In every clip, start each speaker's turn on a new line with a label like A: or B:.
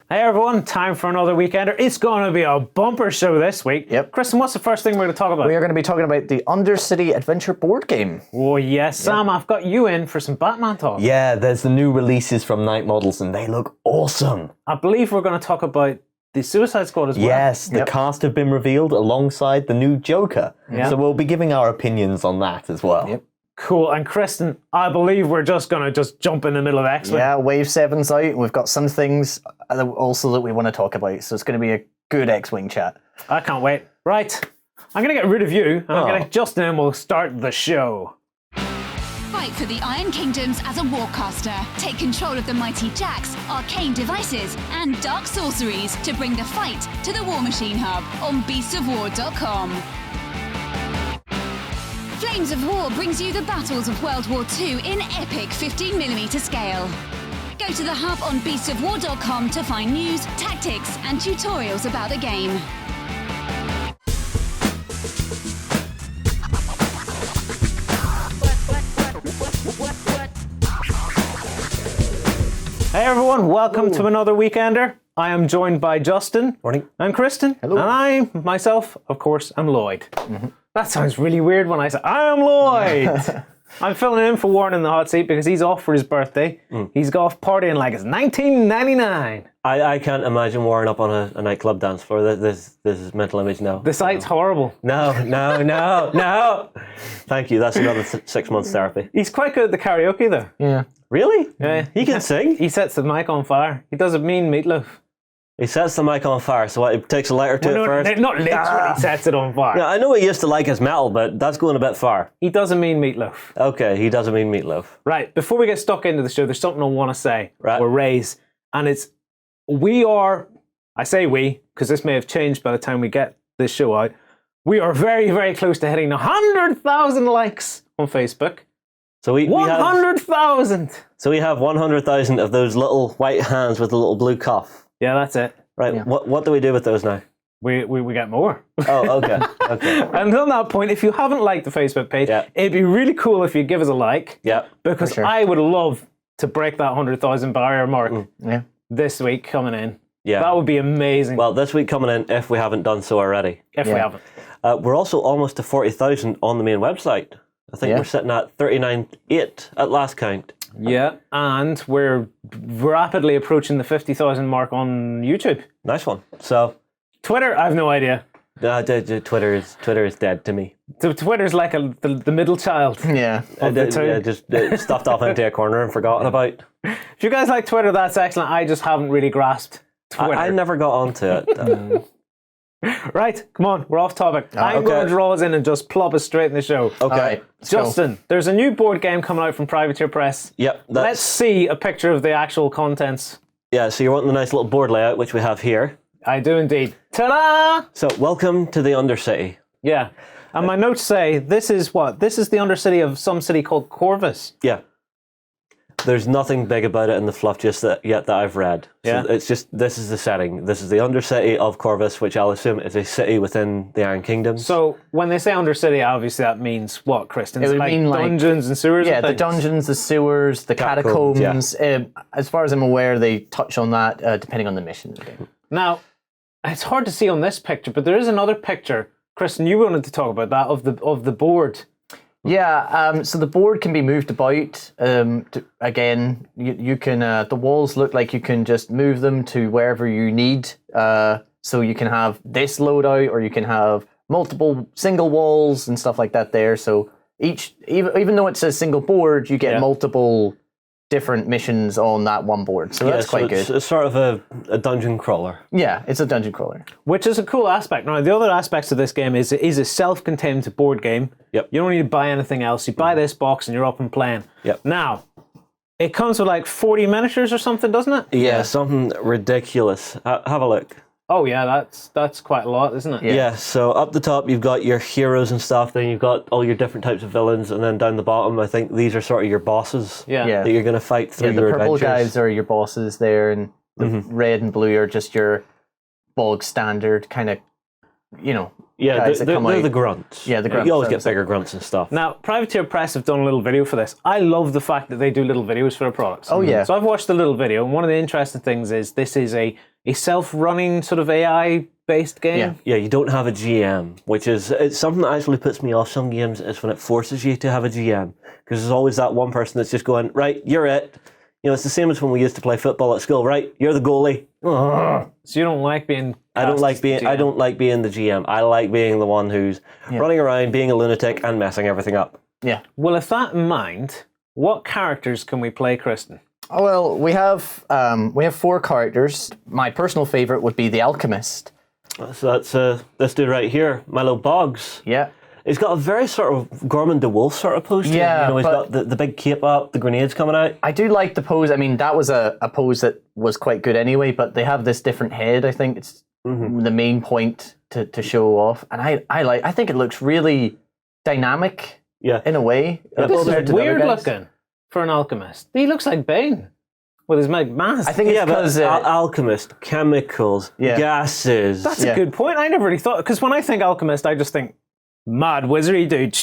A: Hey everyone, time for another Weekender. It's going to be a bumper show this week.
B: Yep.
A: Kristen, what's the first thing we're going to talk about?
B: We are going to be talking about the Undercity adventure board game.
A: Oh yes, Sam, I've got you in for some Batman talk.
C: Yeah, there's the new releases from Night Models and they look awesome.
A: I believe we're going to talk about the Suicide Squad as well.
C: Yes, the cast have been revealed alongside the new Joker.
A: Yeah.
C: So we'll be giving our opinions on that as well.
B: Yep.
A: Cool. And Kristen, I believe we're just going to jump in the middle of X-Men.
B: Yeah, Wave 7's out. We've got some things also that we want to talk about. So it's going to be a good X-Wing chat.
A: I can't wait. Right, I'm going to get rid of you, and I'm going to Justin and we'll start the show.
D: Fight for the Iron Kingdoms as a warcaster. Take control of the mighty jacks, arcane devices, and dark sorceries to bring the fight to the War Machine Hub on beastsofwar.com. Flames of War brings you the battles of World War II in epic 15mm scale. Go to the hub on beastsofwar.com to find news, tactics, and tutorials about the game.
A: Hey everyone, welcome to another Weekender. I am joined by Justin.
C: Morning.
A: And Kristen.
B: Hello.
A: And I, myself, of course, am Lloyd. That sounds really weird when I say, I am Lloyd. I'm filling in for Warren in the hot seat because he's off for his birthday. He's off partying like it's 1999.
E: I can't imagine Warren up on a nightclub dance floor. This is mental image now.
A: The site's horrible.
E: No. Thank you. That's another 6 months therapy.
A: He's quite good at the karaoke though.
B: Yeah.
E: Really?
A: Yeah.
E: He can sing?
A: He sets the mic on fire. He does a mean meatloaf.
E: He sets the mic on fire, so what, he takes a lighter to it first?
A: Not literally sets it on fire.
E: Yeah, I know he used to like his metal, but that's going a bit far.
A: He does a mean meatloaf.
E: Okay, he doesn't mean meatloaf.
A: Right, before we get stuck into the show, there's something I want to say
E: Right.
A: or raise. And it's, I say we, because this may have changed by the time we get this show out. We are very, very close to hitting 100,000 likes on Facebook.
E: So we have
A: 100,000!
E: So we have 100,000 of those little white hands with a little blue cuff.
A: Yeah, that's it.
E: Right,
B: Yeah.
E: what do we do with those now?
A: We get more.
E: Oh, okay. Okay.
A: And on that point, if you haven't liked the Facebook page,
E: Yeah.
A: it'd be really cool if you give us a like.
E: Yeah.
A: Because
B: sure.
A: I would love to break that 100,000 barrier mark
B: Yeah.
A: this week coming in.
E: Yeah.
A: That would be amazing
E: Well, this week coming in, if we haven't done so already.
A: if we
B: yeah.
A: haven't.
E: We're also almost to 40,000 on the main website. I think
B: Yeah.
E: we're sitting at 39.8 at last count.
A: Yeah, and we're rapidly approaching the 50,000 mark on YouTube.
E: Nice one. So,
A: Twitter, I have no idea.
E: Twitter is dead to me.
A: So Twitter's like the middle child.
B: Yeah.
A: Of the two.
E: Yeah, just stuffed off into a corner and forgotten about.
A: If you guys like Twitter, that's excellent. I just haven't really grasped Twitter.
E: I never got onto it.
A: Right, come on, we're off topic. I'm
E: okay.
A: going to draw us in and just plop us straight in the show.
E: Okay.
B: All right. Let's go.
A: Justin, there's a new board game coming out from Privateer Press.
E: Yep.
A: Let's see a picture of the actual contents.
E: Yeah, so you're wanting the nice little board layout, which we have here.
A: I do indeed. Ta-da!
E: So, welcome to the Undercity.
A: Yeah. And my notes say, this is what? This is the Undercity of some city called Corvus.
E: Yeah. There's nothing big about it in the fluff yet that I've read.
A: Yeah.
E: So it's just, this is the setting. This is the Undercity of Corvus, which I'll assume is a city within the Iron Kingdoms.
A: So when they say Undercity, obviously that means what, Kristen?
B: It would mean like
A: dungeons and sewers?
B: Yeah,
A: and
B: the
A: things?
B: dungeons, the sewers, the catacombs. As far as I'm aware, they touch on that depending on the mission.
A: Now, it's hard to see on this picture, but there is another picture. Kristen, you wanted to talk about that, of the board.
B: Yeah, so the board can be moved about. Again, you can. The walls look like you can just move them to wherever you need. So you can have this loadout, or you can have multiple single walls and stuff like that there. So even though it's a single board, you get multiple different missions on that one board. So that's quite good.
E: It's sort of a dungeon crawler.
B: Yeah, it's a dungeon crawler.
A: Which is a cool aspect. Now, the other aspects of this game is it is a self-contained board game.
E: Yep.
A: You don't need to buy anything else. You buy this box and you're up and playing.
E: Yep.
A: Now, it comes with like 40 miniatures or something, doesn't it?
E: Yeah, something ridiculous. Have a look.
A: Oh yeah, that's quite a lot, isn't it?
E: Yeah, so up the top you've got your heroes and stuff, then you've got all your different types of villains, and then down the bottom I think these are sort of your bosses
A: Yeah.
E: that you're going to fight through
B: The
E: your
B: purple
E: adventures.
B: guys are your bosses there, and the red and blue are just your bog standard kind of,
E: Yeah,
B: guys that
E: they're
B: come
E: the
B: out.
E: grunts.
B: Yeah, the grunts,
E: You always get
B: obviously.
E: bigger grunts and stuff.
A: Now, Privateer Press have done a little video for this. I love the fact that they do little videos for their products.
B: Oh, yeah.
A: So I've watched the little video, and one of the interesting things is this is a a self-running sort of AI-based game.
B: Yeah.
E: Yeah, you don't have a GM, which is it's something that actually puts me off some games is when it forces you to have a GM, because there's always that one person that's just going, right, you're it. You know, it's the same as when we used to play football at school, right? You're the goalie. Ugh.
A: So you don't like being...
E: I don't like being the GM. I like being the one who's running around, being a lunatic, and messing everything up.
B: Yeah.
A: Well, with that in mind, what characters can we play, Kristen?
B: Oh, well, we have 4 characters. My personal favorite would be the Alchemist.
E: So that's this dude right here, Milo Boggs.
B: Yeah.
E: He's got a very sort of Gorman de Wolf sort of pose to him.
B: Yeah,
E: You know, he's
B: but-
E: got the big cape up, the grenades coming out.
B: I do like the pose. I mean, that was a pose that was quite good anyway, but they have this different head. I think it's the main point to show off. And I think it looks really dynamic
E: Yeah.
B: in a way.
A: This
B: compared
A: is
B: to the other
A: weird
B: guys.
A: looking for an alchemist. He looks like Bane with his mask.
B: I think it's
E: Yeah, but
B: because...
E: alchemist, chemicals,
B: Yeah.
E: gases.
A: That's a good point. I never really thought, because when I think alchemist, I just think mad wizardy dude.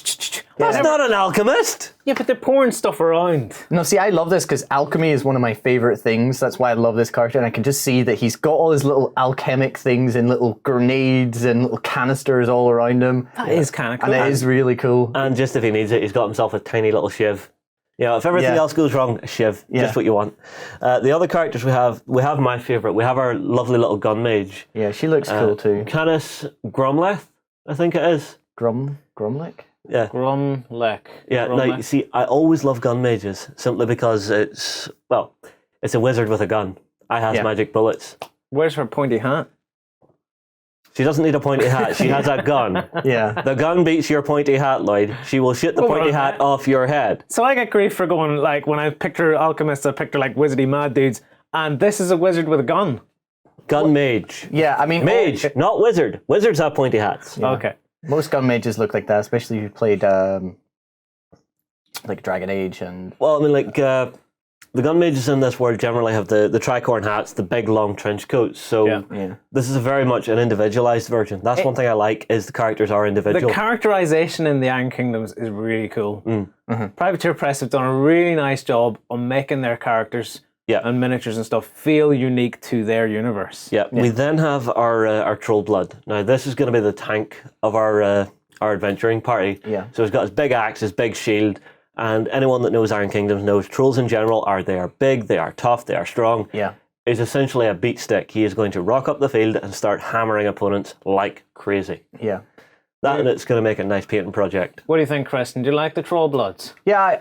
E: That's not an alchemist.
A: Yeah, but they're pouring stuff around.
B: No, see, I love this because alchemy is one of my favorite things. That's why I love this character, and I can just see that he's got all his little alchemic things and little grenades and little canisters all around him.
A: That is kind of cool.
B: And it is really cool.
E: And just if he needs it, he's got himself a tiny little shiv. You know, if everything
B: Yeah.
E: else goes wrong, a shiv,
B: Yeah.
E: just what you want. The other characters we have my favourite. We have our lovely little gun mage,
B: Yeah, she looks cool too.
E: Canis Gromleth, I think it is.
B: Gromlick?
E: Yeah.
A: Gromlech.
E: Yeah, now, you see, I always love gun mages, simply because it's a wizard with a gun. I has
B: Yeah.
E: magic bullets.
A: Where's her pointy hat?
E: She doesn't need a pointy hat, she has a gun.
B: Yeah.
E: The gun beats your pointy hat, Lloyd. She will shoot the
A: Hold
E: pointy
A: on.
E: hat off your head.
A: So I get grief for going, like, when I picture alchemists, I picture, like, wizardy mad dudes. And this is a wizard with a gun.
E: Gun mage.
B: Yeah, I mean...
E: Mage, not wizard. Wizards have pointy hats.
A: Okay.
B: Most gun mages look like that, especially if you played like Dragon Age and...
E: Well, I mean, like, the gun mages in this world generally have the tricorn hats, the big long trench coats. So
B: Yeah.
E: this is a very much an individualized version. That's one thing I like, is the characters are individual.
A: The characterization in the Iron Kingdoms is really cool. Privateer Press have done a really nice job on making their characters and miniatures and stuff feel unique to their universe.
E: Yeah, we then have our troll blood. Now this is going to be the tank of our adventuring party.
B: Yeah.
E: So he's got his big axe, his big shield, and anyone that knows Iron Kingdoms knows trolls in general they are big, they are tough, they are strong.
B: Yeah.
E: Is essentially a beat stick. He is going to rock up the field and start hammering opponents like crazy.
B: Yeah.
E: That and it's going to make a nice painting project.
A: What do you think, Kristen? Do you like the Troll Bloods?
B: Yeah,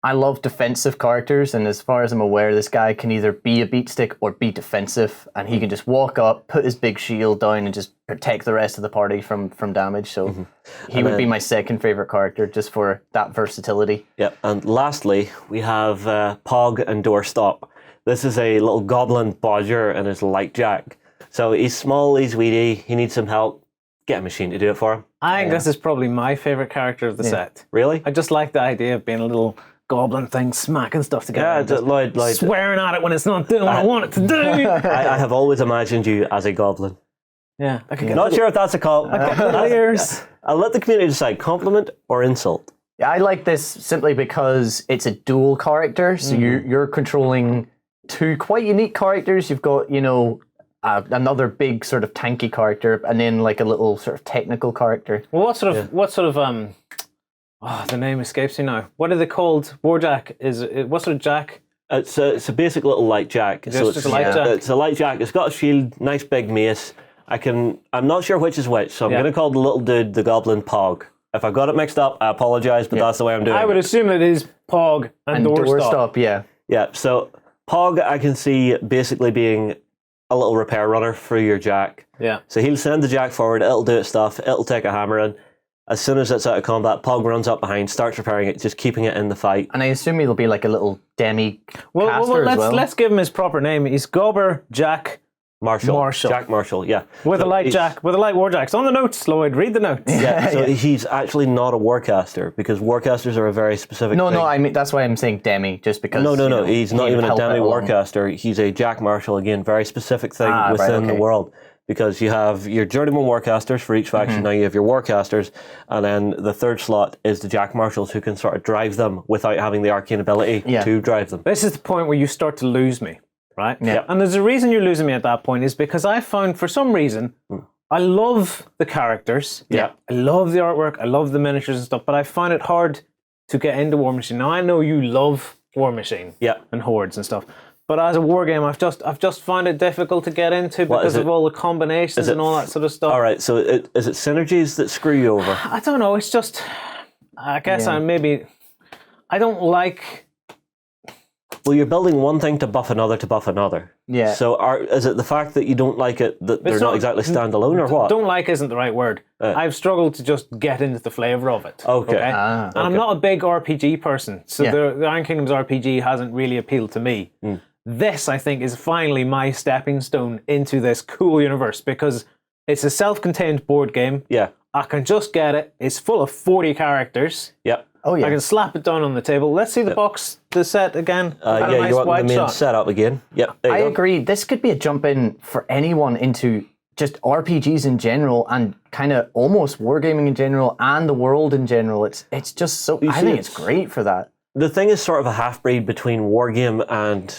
B: I love defensive characters, and as far as I'm aware, this guy can either be a beat stick or be defensive, and he can just walk up, put his big shield down, and just protect the rest of the party from damage. So he would be my second favorite character, just for that versatility.
E: Yep. And lastly, we have Pog and Doorstop. This is a little goblin bodger and his light jack. So he's small, he's weedy, he needs some help. Get a machine to do it for him.
A: I think this is probably my favorite character of the set.
E: Really?
A: I just like the idea of being a little goblin thing, smacking stuff together.
E: Yeah,
A: and just
E: Lloyd.
A: swearing at it when it's not doing what I want it to do.
E: I have always imagined you as a goblin.
A: Yeah, I could get
E: Not sure if that's a call.
A: little ears.
E: I'll let the community decide, compliment or insult.
B: Yeah, I like this simply because it's a dual character, so you're controlling two quite unique characters. You've got, another big sort of tanky character, and then like a little sort of technical character.
A: Well, what sort of the name escapes me now. What are they called? Warjack what sort of jack?
E: It's a basic little light jack.
A: Just a light jack.
E: It's a light jack. It's got a shield, nice big mace. I'm not sure which is which, so I'm going to call the little dude the Goblin Pog. If I got it mixed up, I apologise, but that's the way I'm doing it.
A: I would assume it is Pog and Doorstop.
B: Yeah.
E: Yeah, so Pog I can see basically being a little repair runner for your jack.
A: Yeah.
E: So he'll send the jack forward, it'll do its stuff, it'll take a hammer in. As soon as it's out of combat, Pog runs up behind, starts repairing it, just keeping it in the fight.
B: And I assume it'll be like a little demi
A: Well,
B: caster as well.
A: let's give him his proper name. He's Gobber Jack
E: Marshall. Jack Marshall, yeah.
A: with a light jack, with a light warjack. It's on the notes, Lloyd. Read the notes.
E: Yeah, so he's actually not a warcaster, because warcasters are a very specific thing.
B: No, I mean, that's why I'm saying demi, just because...
E: No, he's not
B: he
E: even
B: would
E: a
B: help
E: demi
B: it along.
E: warcaster. He's a Jack Marshall, again, very specific thing within the world. Because you have your journeyman warcasters for each faction, now you have your warcasters, and then the third slot is the Jack Marshalls who can sort of drive them without having the arcane ability to drive them.
A: This is the point where you start to lose me. right?
B: Yeah.
A: And there's a reason you're losing me at that point is because I found for some reason I love the characters.
E: Yeah.
A: I love the artwork. I love the miniatures and stuff, but I find it hard to get into War Machine. Now I know you love War Machine
E: Yeah.
A: and Hordes and stuff. But as a war game, I've just found it difficult to get into because of all the combinations and all that sort of stuff.
E: All right, so is it synergies that screw you over?
A: I don't know. It's just, I guess I don't like.
E: Well, you're building one thing to buff another.
B: Yeah.
E: So is it the fact that you don't like it that they're not exactly standalone or what?
A: Don't like isn't the right word. I've struggled to just get into the flavour of it.
E: Okay.
A: And I'm not a big RPG person, so the Iron Kingdoms RPG hasn't really appealed to me. This, I think, is finally my stepping stone into this cool universe because it's a self-contained board game.
E: Yeah.
A: I can just get it. It's full of 40 characters.
E: Yep.
B: Oh yeah.
A: I can slap it down on the table. Let's see the set again.
E: Yeah, you want the main setup again. Yep.
B: I agree. This could be a jump in for anyone into just RPGs in general and kind of almost wargaming in general and the world in general. It's just so. I think it's great for that.
E: The thing is sort of a half breed between wargame and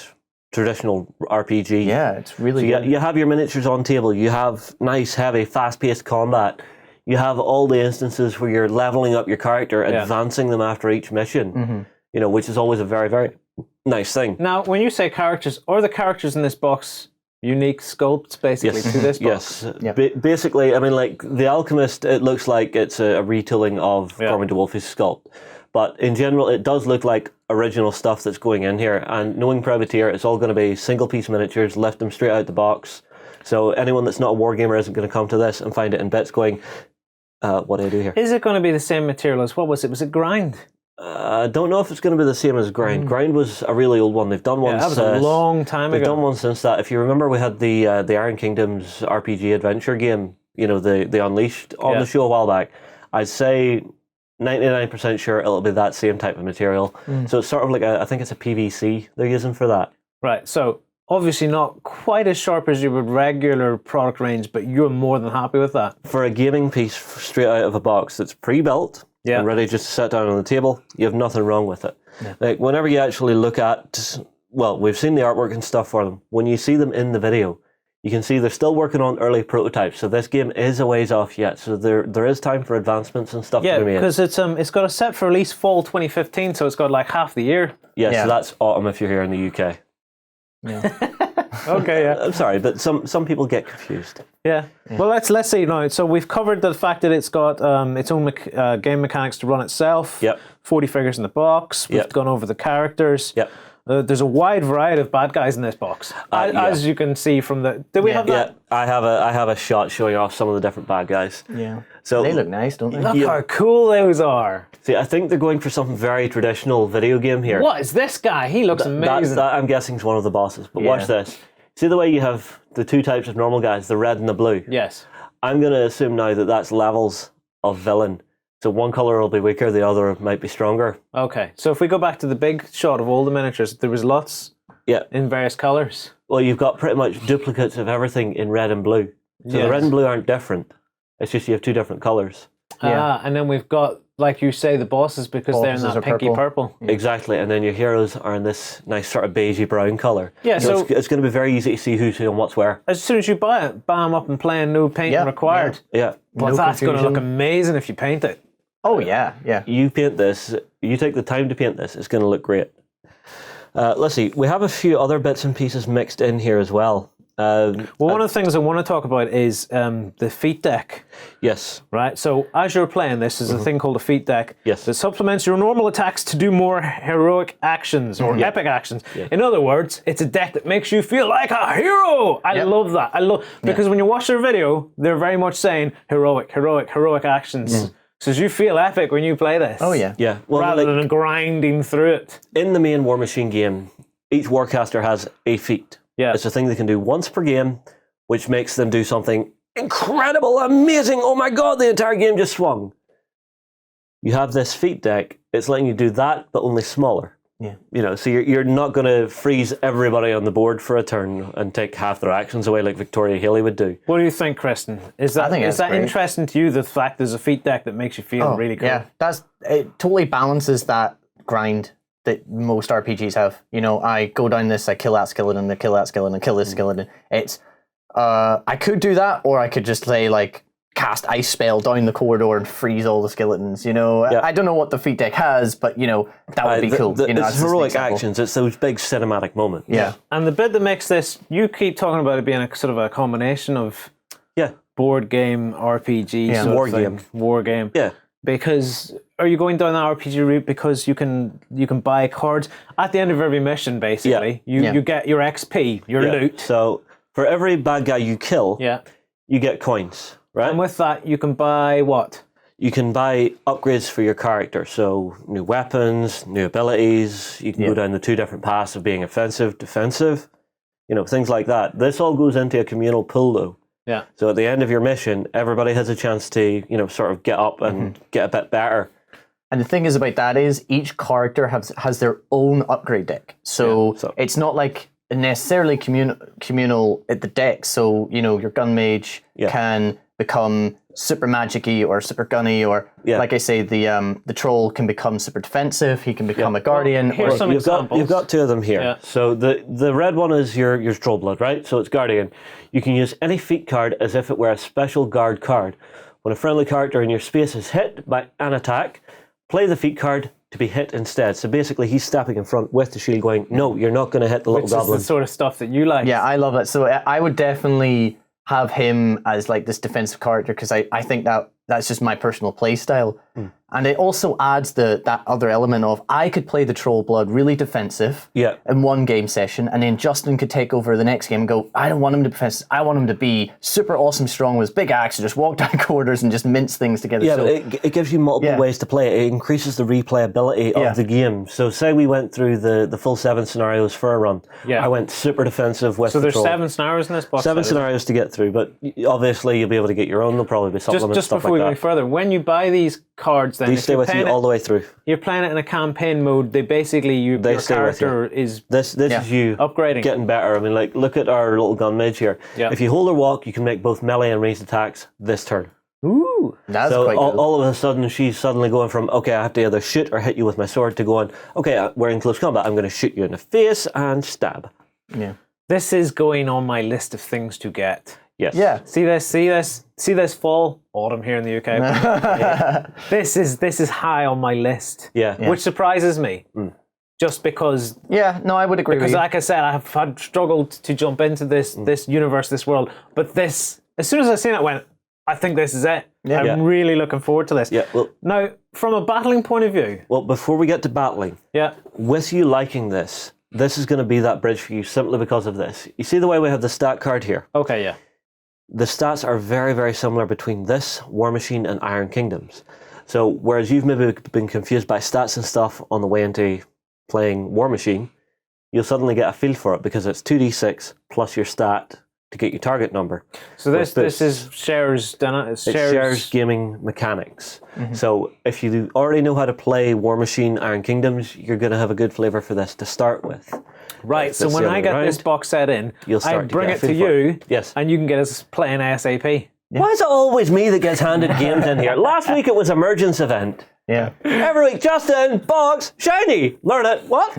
E: traditional RPG.
B: Yeah, it's really
E: So
B: good.
E: you have your miniatures on table. You have nice, heavy, fast-paced combat. You have all the instances where you're leveling up your character, advancing them after each mission. You know, which is always a very, very nice thing.
A: Now, when you say characters, are the characters in this box unique sculpts basically to this box?
E: Yes. Basically, I mean, like the Alchemist, it looks like it's a retooling of Cormac de Wolf's sculpt. But in general, it does look like original stuff that's going in here. And knowing Privateer, it's all going to be single-piece miniatures, left them straight out the box. So anyone that's not a wargamer isn't going to come to this and find it in bits going, what do I do here?
A: Is it going to be the same material as what was it? Was it Grind?
E: I don't know if it's going to be the same as Grind. Grind was a really old one. They've done one.
A: That was a long time ago.
E: They've done one since that. If you remember, we had the Iron Kingdoms RPG adventure game. You know, the Unleashed on the show a while back. I'd say 99% sure it'll be that same type of material. So it's sort of like I think it's a PVC they're using for that.
A: Right. So obviously not quite as sharp as your regular product range, but you're more than happy with that.
E: For a gaming piece straight out of a box that's pre-built and ready just to set down on the table, you have nothing wrong with it. Like whenever you actually look at, well, we've seen the artwork and stuff for them. When you see them in the video, you can see they're still working on early prototypes. So this game is a ways off yet. So there is time for advancements and stuff to be made.
A: Yeah, because it's got a set for release fall 2015, so it's got like half the year.
E: Yeah, so that's autumn if you're here in the UK.
A: Okay, yeah.
E: I'm sorry, but some people get confused.
A: Yeah. Well, let's see now. So we've covered the fact that it's got its own game mechanics to run itself.
E: Yep.
A: 40 figures in the box. We've gone over the characters.
E: Yep.
A: There's a wide variety of bad guys in this box, as you can see from the. Do we have that?
E: Yeah, I have a shot showing off some of the different bad guys.
B: Yeah.
E: So
B: They look nice, don't they?
A: Look how cool those are.
E: See, I think they're going for something very traditional video game here.
A: What is this guy? He looks amazing.
E: That I'm guessing is one of the bosses. But watch this. See the way you have the two types of normal guys, the red and the blue?
A: Yes.
E: I'm going to assume now that that's levels of villain. So one color will be weaker, the other might be stronger.
A: Okay. So if we go back to the big shot of all the miniatures, there was lots in various colors.
E: Well, you've got pretty much duplicates of everything in red and blue. So the red and blue aren't different. It's just you have two different colors.
A: And then we've got, like you say, the bosses because they're in that pinky purple.
E: Exactly, and then your heroes are in this nice sort of beigey brown colour.
A: Yeah,
E: You know,
A: so
E: it's going to be very easy to see who's who and what's where.
A: as soon as you buy it, bam up and playing, no painting required.
E: Yeah.
A: Well,
B: No
A: that's going to look
B: confusion.
A: amazing if you paint it.
B: Oh yeah, yeah.
E: You paint this, you take the time to paint this, it's going to look great. Let's see, we have a few other bits and pieces mixed in here as well.
A: Well, one of the things I want to talk about is the feat deck.
E: Yes.
A: Right, so as you're playing this, there's a thing called a feat deck
E: Yes.
A: that supplements your normal attacks to do more heroic actions or epic actions. In other words, it's a deck that makes you feel like a hero. I love that. Because when you watch their video, they're very much saying heroic actions. So you feel epic when you play this.
B: Oh yeah.
E: Yeah. Well,
A: Rather
E: like,
A: than grinding through it.
E: in the main War Machine game, each Warcaster has a feat.
A: Yeah.
E: It's a thing they can do once per game, which makes them do something incredible, amazing. Oh my god, the entire game just swung. You have this feat deck, it's letting you do that, but only smaller.
B: Yeah.
E: You know, so you're not going to freeze everybody on the board for a turn and take half their actions away like Victoria Haley would do.
A: What do you think, Kristen? Is that
B: think
A: is
B: that's
A: that
B: great.
A: interesting to you, the fact there's a feat deck that makes you feel really cool?
B: Yeah, it totally balances that grind that most RPGs have. You know, I go down this, I kill that skeleton, I kill that skeleton, I kill this skeleton. It's I could do that, or I could just say like cast ice spell down the corridor and freeze all the skeletons. You know, I don't know what the feat deck has, but you know that would be cool. You know,
E: it's heroic actions. It's those big cinematic moments.
B: Yeah.
A: And the bit that makes this, you keep talking about it being a sort of a combination of board game, RPG, sort
E: war
A: of thing.
E: game.
A: War game.
E: Yeah.
A: Because are you going down that RPG route because you can buy cards at the end of every mission? Basically, you get your XP, your loot.
E: So for every bad guy you kill, you get coins, right?
A: And with that, you can buy what?
E: You can buy upgrades for your character. So new weapons, new abilities. You can go down the 2 different paths of being offensive, defensive. You know, things like that. This all goes into a communal pool, though.
A: Yeah.
E: So at the end of your mission, everybody has a chance to, you know, sort of get up and get a bit better.
B: And the thing is about that is each character has their own upgrade deck. So, it's not like necessarily communal at the deck. So, you know, your gun mage can become super magic-y or super gunny, or like I say, the troll can become super defensive. He can become a guardian.
A: Well, here's some examples.
E: You've got 2 of them here.
A: Yeah.
E: So the red one is your Strollblood, right? So it's guardian. You can use any feat card as if it were a special guard card. When a friendly character in your space is hit by an attack, play the feat card to be hit instead. So basically, he's stepping in front with the shield, going, "No, you're not going to hit the little goblin."
A: Which is the sort of stuff that you like.
B: Yeah, I love it. So I would definitely have him as like this defensive character because I think that's just my personal play style. And it also adds that other element of I could play the Troll Blood really defensive in one game session, and then Justin could take over the next game and go, I don't want him to be defensive, I want him to be super awesome strong with his big axe and just walk down corridors and just mince things together.
E: Yeah,
B: so,
E: but it gives you multiple ways to play it. It increases the replayability of the game. So say we went through the full 7 scenarios for a run. Yeah. I went super defensive with
A: So there's
E: the troll.
A: 7 scenarios in this box?
E: 7 scenarios to get through, but obviously you'll be able to get your own. There'll probably be supplements,
A: Just
E: stuff
A: before we
E: like
A: go
E: that.
A: any further, when you buy these cards, then
E: These stay with you all the way through.
A: You're playing it in a campaign mode. They basically your character is
E: this is you
A: upgrading,
E: getting better. I mean, like look at our little gun mage here.
A: Yeah.
E: If you hold or walk, you can make both melee and ranged attacks this turn.
A: Ooh,
B: that's
E: so
B: quite cool.
E: all of a sudden she's suddenly going from okay, I have to either shoot or hit you with my sword to going okay, we're in close combat. I'm going to shoot you in the face and stab.
B: Yeah.
A: This is going on my list of things to get.
E: Yes.
B: Yeah.
A: See this fall, autumn here in the UK. This is high on my list.
E: Yeah.
A: Which surprises me. Just because
B: Yeah, no, I would agree with
A: because
B: you.
A: like I said, I've had struggled to jump into this universe, this world. But this, as soon as I seen it, I went, I think this is it.
B: Yeah.
A: I'm really looking forward to this.
E: Yeah. Well,
A: Now, from a battling point of view,
E: well, before we get to battling, with you liking this is going to be that bridge for you simply because of this. You see the way we have the stat card here?
A: okay, yeah.
E: The stats are very, very similar between this, War Machine, and Iron Kingdoms. So whereas you've maybe been confused by stats and stuff on the way into playing War Machine, you'll suddenly get a feel for it because it's 2d6 plus your stat to get your target number.
A: So this is shares
E: gaming mechanics. So if you already know how to play War Machine, Iron Kingdoms, you're going to have a good flavour for this to start with.
A: Right, so when I get this box set in, I bring it to you, and you can get us playing ASAP.
E: Yeah. Why is it always me that gets handed games in here? Last week it was Emergence Event.
B: Yeah.
E: Every week, Justin, box, shiny, learn it. What?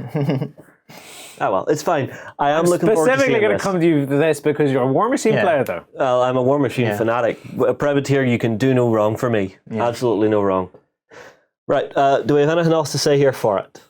E: Oh well, it's fine. I am looking forward to seeing
A: specifically going
E: this.
A: to come to you for this because you're a War Machine player, though.
E: Well, I'm a War Machine fanatic. A privateer, you can do no wrong for me. Absolutely no wrong. Right, do we have anything else to say here for it?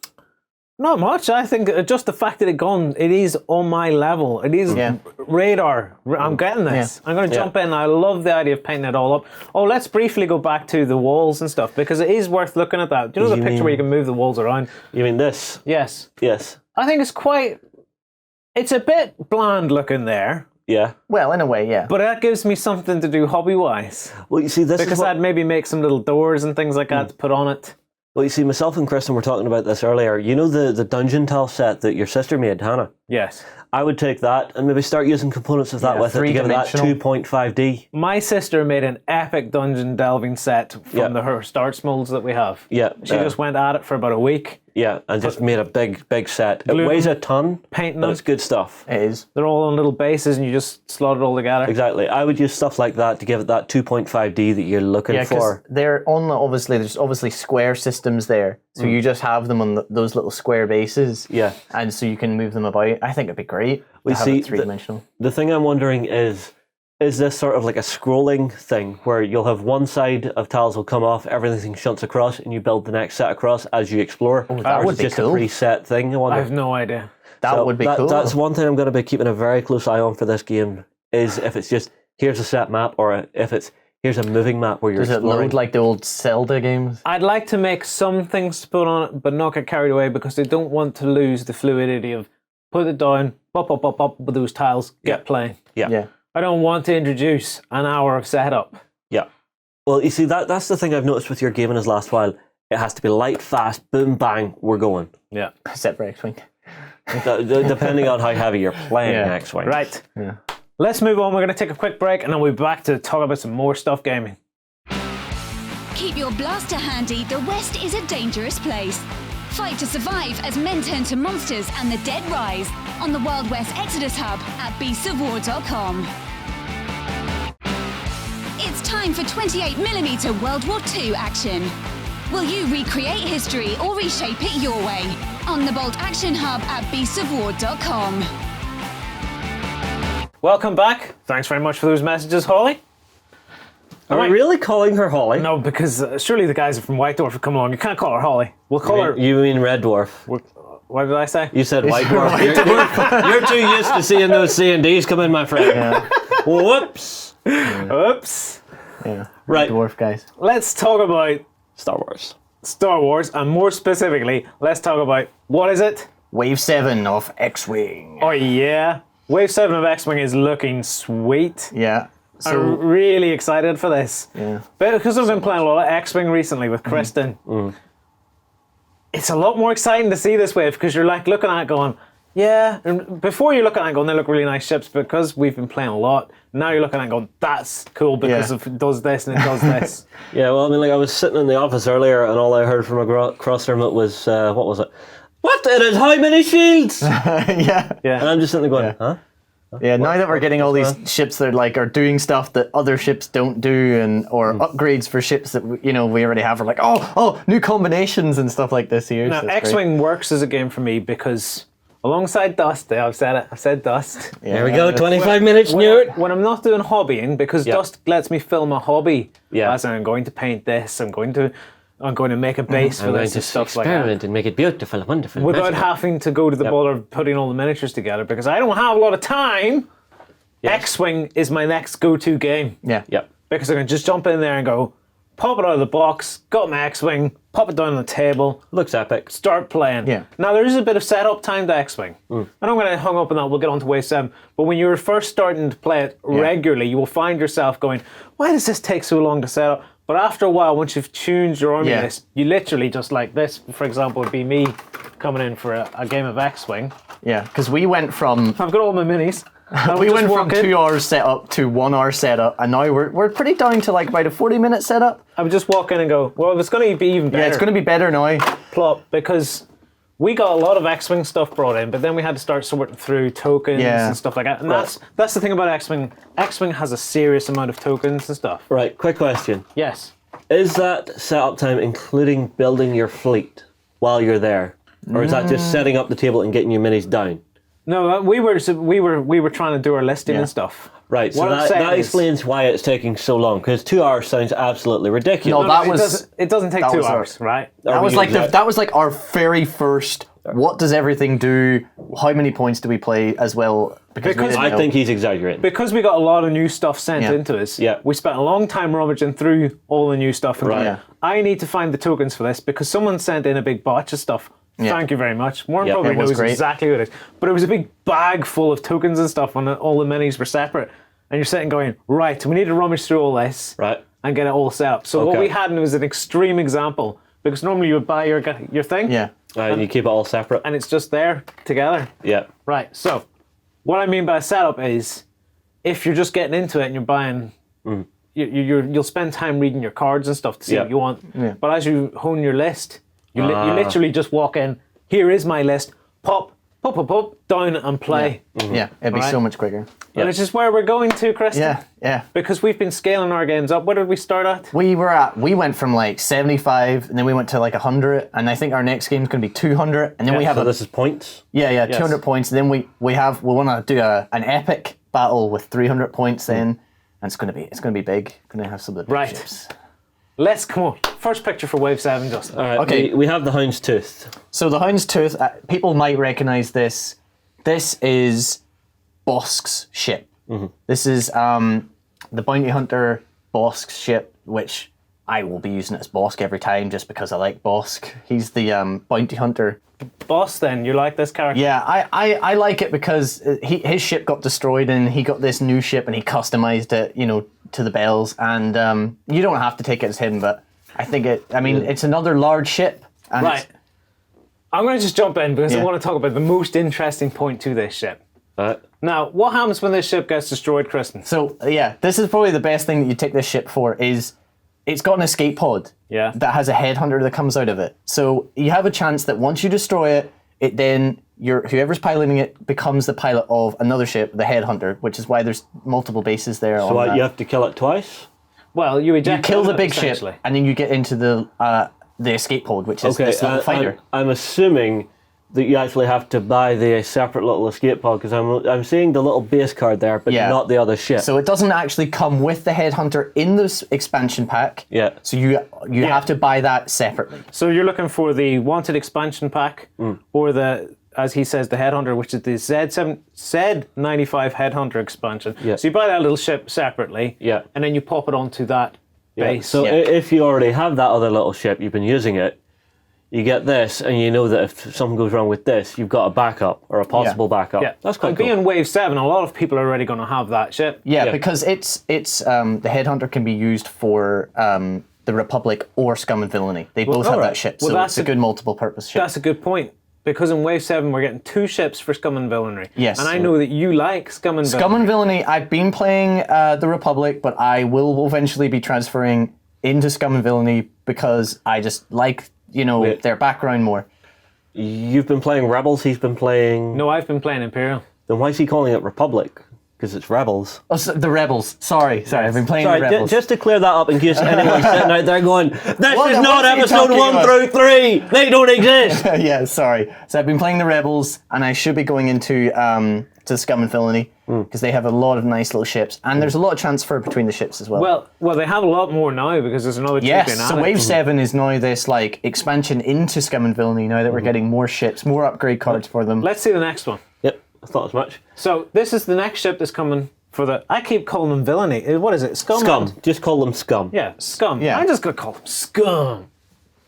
A: Not much. I think just the fact that it is on my level. It is radar. I'm getting this. I'm going to jump in. I love the idea of painting it all up. Oh, let's briefly go back to the walls and stuff because it is worth looking at that. Do you know the picture where you can move the walls around?
E: You mean this?
A: Yes.
E: Yes.
A: I think it's a bit bland looking there.
E: Yeah.
B: Well, in a way, yeah.
A: But that gives me something to do hobby-wise.
E: Well, you see, this
A: because
E: is what...
A: I'd maybe make some little doors and things like that to put on it.
E: Well, you see, myself and Kristen were talking about this earlier. You know the dungeon tile set that your sister made, Hannah?
A: Yes.
E: I would take that and maybe start using components of that with it to give it that 2.5D.
A: My sister made an epic dungeon delving set from her starts molds that we have.
E: Yeah.
A: She just went at it for about a week.
E: Yeah, and just made a big set. It weighs a ton,
A: painting
E: but
A: them.
E: it's good stuff.
B: It is.
A: They're all on little bases, and you just slot it all together.
E: Exactly. I would use stuff like that to give it that 2.5D that you're looking
B: Yeah, because
E: for.
B: they're on there's obviously square systems there, so you just have them on those little square bases.
E: Yeah.
B: and so you can move them about. I think it'd be great
E: We
B: to have
E: see
B: it three-dimensional.
E: The thing I'm wondering is this sort of like a scrolling thing where you'll have one side of tiles will come off, everything shunts across, and you build the next set across as you explore?
B: that
E: Or
B: would
E: is it
B: be
E: just
B: cool.
E: a preset thing? I wonder.
A: I have no idea.
B: That would be cool.
E: That's one thing I'm going to be keeping a very close eye on for this game, is if it's just, here's a set map, or if it's, here's a moving map where you're
B: Does it
E: exploring.
B: load like the old Zelda games?
A: I'd like to make some things to put on it, but not get carried away because they don't want to lose the fluidity of put it down, pop with those tiles, get playing.
B: Yeah.
A: I don't want to introduce an hour of setup.
E: Yeah. Well, you see, that's the thing I've noticed with your game in this last while. It has to be light, fast, boom, bang, we're going.
A: Yeah.
B: Except for X-Wing.
E: Depending on how heavy you're playing
B: Yeah.
E: X-Wing.
A: Right.
B: Yeah.
A: Let's move on. We're going to take a quick break and then we'll be back to talk about some more stuff gaming.
D: Keep your blaster handy, the West is a dangerous place. Fight to survive as men turn to monsters and the dead rise on the Wild West Exodus Hub at beastsofwar.com. It's time for 28mm World War II action. Will you recreate history or reshape it your way? On the Bolt Action Hub at beastsofwar.com.
A: Welcome back. Thanks very much for those messages, Holly.
E: Are we really calling her Holly?
A: No, because surely the guys from White Dwarf have come along. You can't call her Holly. We'll call her...
E: You mean Red Dwarf?
A: What did I say?
E: You said White Dwarf. You're too used to seeing those C&Ds come in, my friend. Whoops.
A: Oops.
B: Yeah.
E: Right.
B: Dwarf guys.
A: Let's talk about
E: Star Wars.
A: Star Wars, and more specifically, let's talk about, what is it?
B: Wave 7 of X-Wing.
A: Oh yeah. Wave 7 of X-Wing is looking sweet.
B: Yeah.
A: I'm really excited for this.
B: Yeah.
A: But because I've been playing a lot of X-Wing recently with Kristen, it's a lot more exciting to see this wave because you're like looking at it going, yeah. And before you're looking at it going, they look really nice ships because we've been playing a lot. Now you're looking at it going, that's cool because it does this and it does this.
E: Yeah, well, I mean, like I was sitting in the office earlier and all I heard from across the room was, what was it? What? It has how many shields?
B: Yeah.
E: And I'm just sitting there going, huh?
B: Yeah, now that we're getting all these ships that are doing stuff that other ships don't do, and or upgrades for ships that we already have, we're like, oh, new combinations and stuff like this here.
A: Now,
B: so it's
A: X-Wing works as a game for me because alongside Dust, I've said Dust.
B: great.
E: There we go, 25 minutes, Newt.
A: When I'm not doing hobbying, because Dust lets me film a hobby.
E: Yeah.
A: As I'm going to paint this, I'm going to make a base for this and stuff like that.
E: Experiment and make it beautiful, wonderful.
A: Without
E: magical.
A: having to go to the bother of putting all the miniatures together, because I don't have a lot of time. X-Wing is my next go-to game.
B: Yeah.
E: Yep.
A: Because I can just jump in there and go, pop it out of the box, got my X-Wing, pop it down on the table,
E: Looks epic.
A: start playing.
B: Yeah.
A: Now there is a bit of setup time to X-Wing. I don't get hung up on that. We'll get on to Wave 7. But when you're first starting to play it regularly, you will find yourself going, why does this take so long to set up? But after a while, once you've tuned your army list, you literally just like this, for example, would be me coming in for a game of X-Wing.
B: Yeah, because we went from
A: I've got all my minis.
B: we went from 2 hours setup to 1 hour setup, and now we're pretty down to like about a 40-minute setup.
A: I would just walk in and go, well, it's going to be even better.
B: Yeah, it's going to be better now.
A: plot because we got a lot of X-Wing stuff brought in, but then we had to start sorting through tokens and stuff like that. And that's the thing about X-Wing. X-Wing has a serious amount of tokens and stuff.
E: Right, quick question.
A: Yes.
E: Is that setup time including building your fleet while you're there? Or is that just setting up the table and getting your minis down?
A: No, we were trying to do our listing and stuff.
E: Right, so
A: What I'm saying
E: that
A: is-
E: explains why it's taking so long, because 2 hours sounds absolutely ridiculous.
B: No, that
A: it
B: was-
A: doesn't take
B: that
A: 2
B: was
A: hours, right?
B: That was like our very first. What does everything do? How many points do we play as well? Because we didn't
E: I
B: know.
E: think he's exaggerating.
A: Because we got a lot of new stuff sent into us, we spent a long time rummaging through all the new stuff. And
E: Right.
A: going, I need to find the tokens for this because someone sent in a big batch of stuff. Thank you very much. Warren probably
B: it was
A: knows
B: great.
A: exactly what it is. But it was a big bag full of tokens and stuff, and all the minis were separate. And you're sitting going, right, we need to rummage through all this
E: Right.
A: and get it all set up. So what
E: Okay.
A: we had was an extreme example, because normally you would buy your thing,
B: Yeah.
E: You keep it all separate.
A: and it's just there together.
E: Yeah.
A: Right, so what I mean by setup is if you're just getting into it and you're buying, you'll spend time reading your cards and stuff to see what you want. But as you hone your list, You literally just walk in. Here is my list. Pop, down and play.
B: Yeah, it'd be so much quicker.
A: And it's just where we're going to, Kristen.
B: Yeah.
A: Because we've been scaling our games up. What did we start at?
B: We went from like 75, and then we went to like 100, and I think our next game's going to be 200, and then we have
E: So this is points.
B: 200 points, and then we want to do an epic battle with 300 points then, and it's going to be big. Going to have some of the big ships.
A: Let's come on. First picture for Wave 7, Justin.
E: All right,
B: Okay.
E: we have the Hound's Tooth.
B: So the Hound's Tooth, people might recognize this. This is Bosk's ship. This is the Bounty Hunter Bosk's ship, which I will be using it as Bosk every time just because I like Bosk. He's the Bounty Hunter.
A: Boss, then, you like this character?
B: Yeah, I like it because his ship got destroyed and he got this new ship and he customized it, to the bells. And you don't have to take it as him, but I think it's another large ship. And
A: Right. I'm going to just jump in because I want to talk about the most interesting point to this ship. Now, what happens when this ship gets destroyed, Kristen?
B: So, this is probably the best thing that you take this ship for is it's got an escape pod that has a headhunter that comes out of it. So you have a chance that once you destroy it then whoever's piloting it becomes the pilot of another ship, the headhunter, which is why there's multiple bases there.
E: So what, you have to kill it twice?
A: Well, you
B: kill the big ship, and then you get into the escape pod, which is this little fighter.
E: I'm assuming that you actually have to buy the separate little escape pod because I'm seeing the little base card there, but not the other ship.
B: So it doesn't actually come with the headhunter in this expansion pack.
E: Yeah.
B: So you have to buy that separately.
A: So you're looking for the wanted expansion pack, or the, as he says, the headhunter, which is the Z95 headhunter expansion.
E: Yeah.
A: So you buy that little ship separately, and then you pop it onto that base.
E: So if you already have that other little ship, you've been using it, you get this, and you know that if something goes wrong with this, you've got a backup or a possible backup.
A: Yeah,
E: that's quite cool.
A: Being Wave 7, a lot of people are already going to have that ship.
B: Yeah, because it's the headhunter can be used for the Republic or Scum and Villainy. They both have that ship, so it's a good multiple purpose ship.
A: That's a good point. Because in Wave 7, we're getting 2 ships for Scum and Villainy.
B: Yes.
A: And I know that you like Scum and Villainy.
B: Scum and Villainy, I've been playing the Republic, but I will eventually be transferring into Scum and Villainy because I just like, their background more.
E: You've been playing Rebels, he's been playing...
A: No, I've been playing Imperial.
E: Then why is he calling it Republic? Because it's Rebels.
B: Oh, so the Rebels. Sorry, I've been playing the Rebels.
E: Just to clear that up in case anyone's sitting out there going, this is not
B: are you
E: episode
B: talking
E: 1
B: about?"
E: through 3! They don't exist!
B: Yeah, sorry. So I've been playing the Rebels, and I should be going into to Scum and Villainy because they have a lot of nice little ships, and there's a lot of transfer between the ships as well.
A: Well, they have a lot more now because there's another
B: Yes,
A: champion
B: so
A: added.
B: Wave 7 is now this expansion into Scum and Villainy now that we're getting more ships, more upgrade cards for them.
A: Let's see the next one.
E: Yep, I thought as much.
A: So this is the next ship that's coming for the... I keep calling them Villainy. What is it? Scum?
E: Scum. Just call them Scum.
A: Yeah, Scum.
B: Yeah.
A: I'm just going to call them Scum.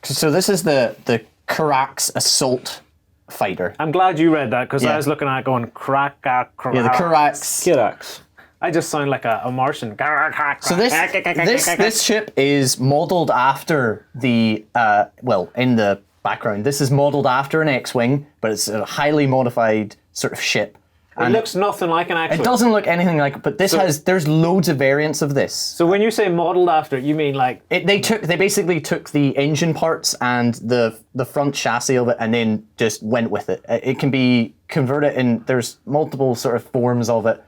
B: So this is the Karax Assault Fighter.
A: I'm glad you read that because I was looking at it going crack.
B: Yeah, the Karax.
E: Kirax.
A: I just sound like a Martian.
B: So this ship is modelled after the in the background. This is modelled after an X-wing, but it's a highly modified sort of ship.
A: It looks nothing like an X-wing.
B: It doesn't look anything like it, but there's loads of variants of this.
A: So when you say modelled after, you mean like...
B: They basically took the engine parts and the front chassis of it and then just went with it. It can be converted in, there's multiple sort of forms of it,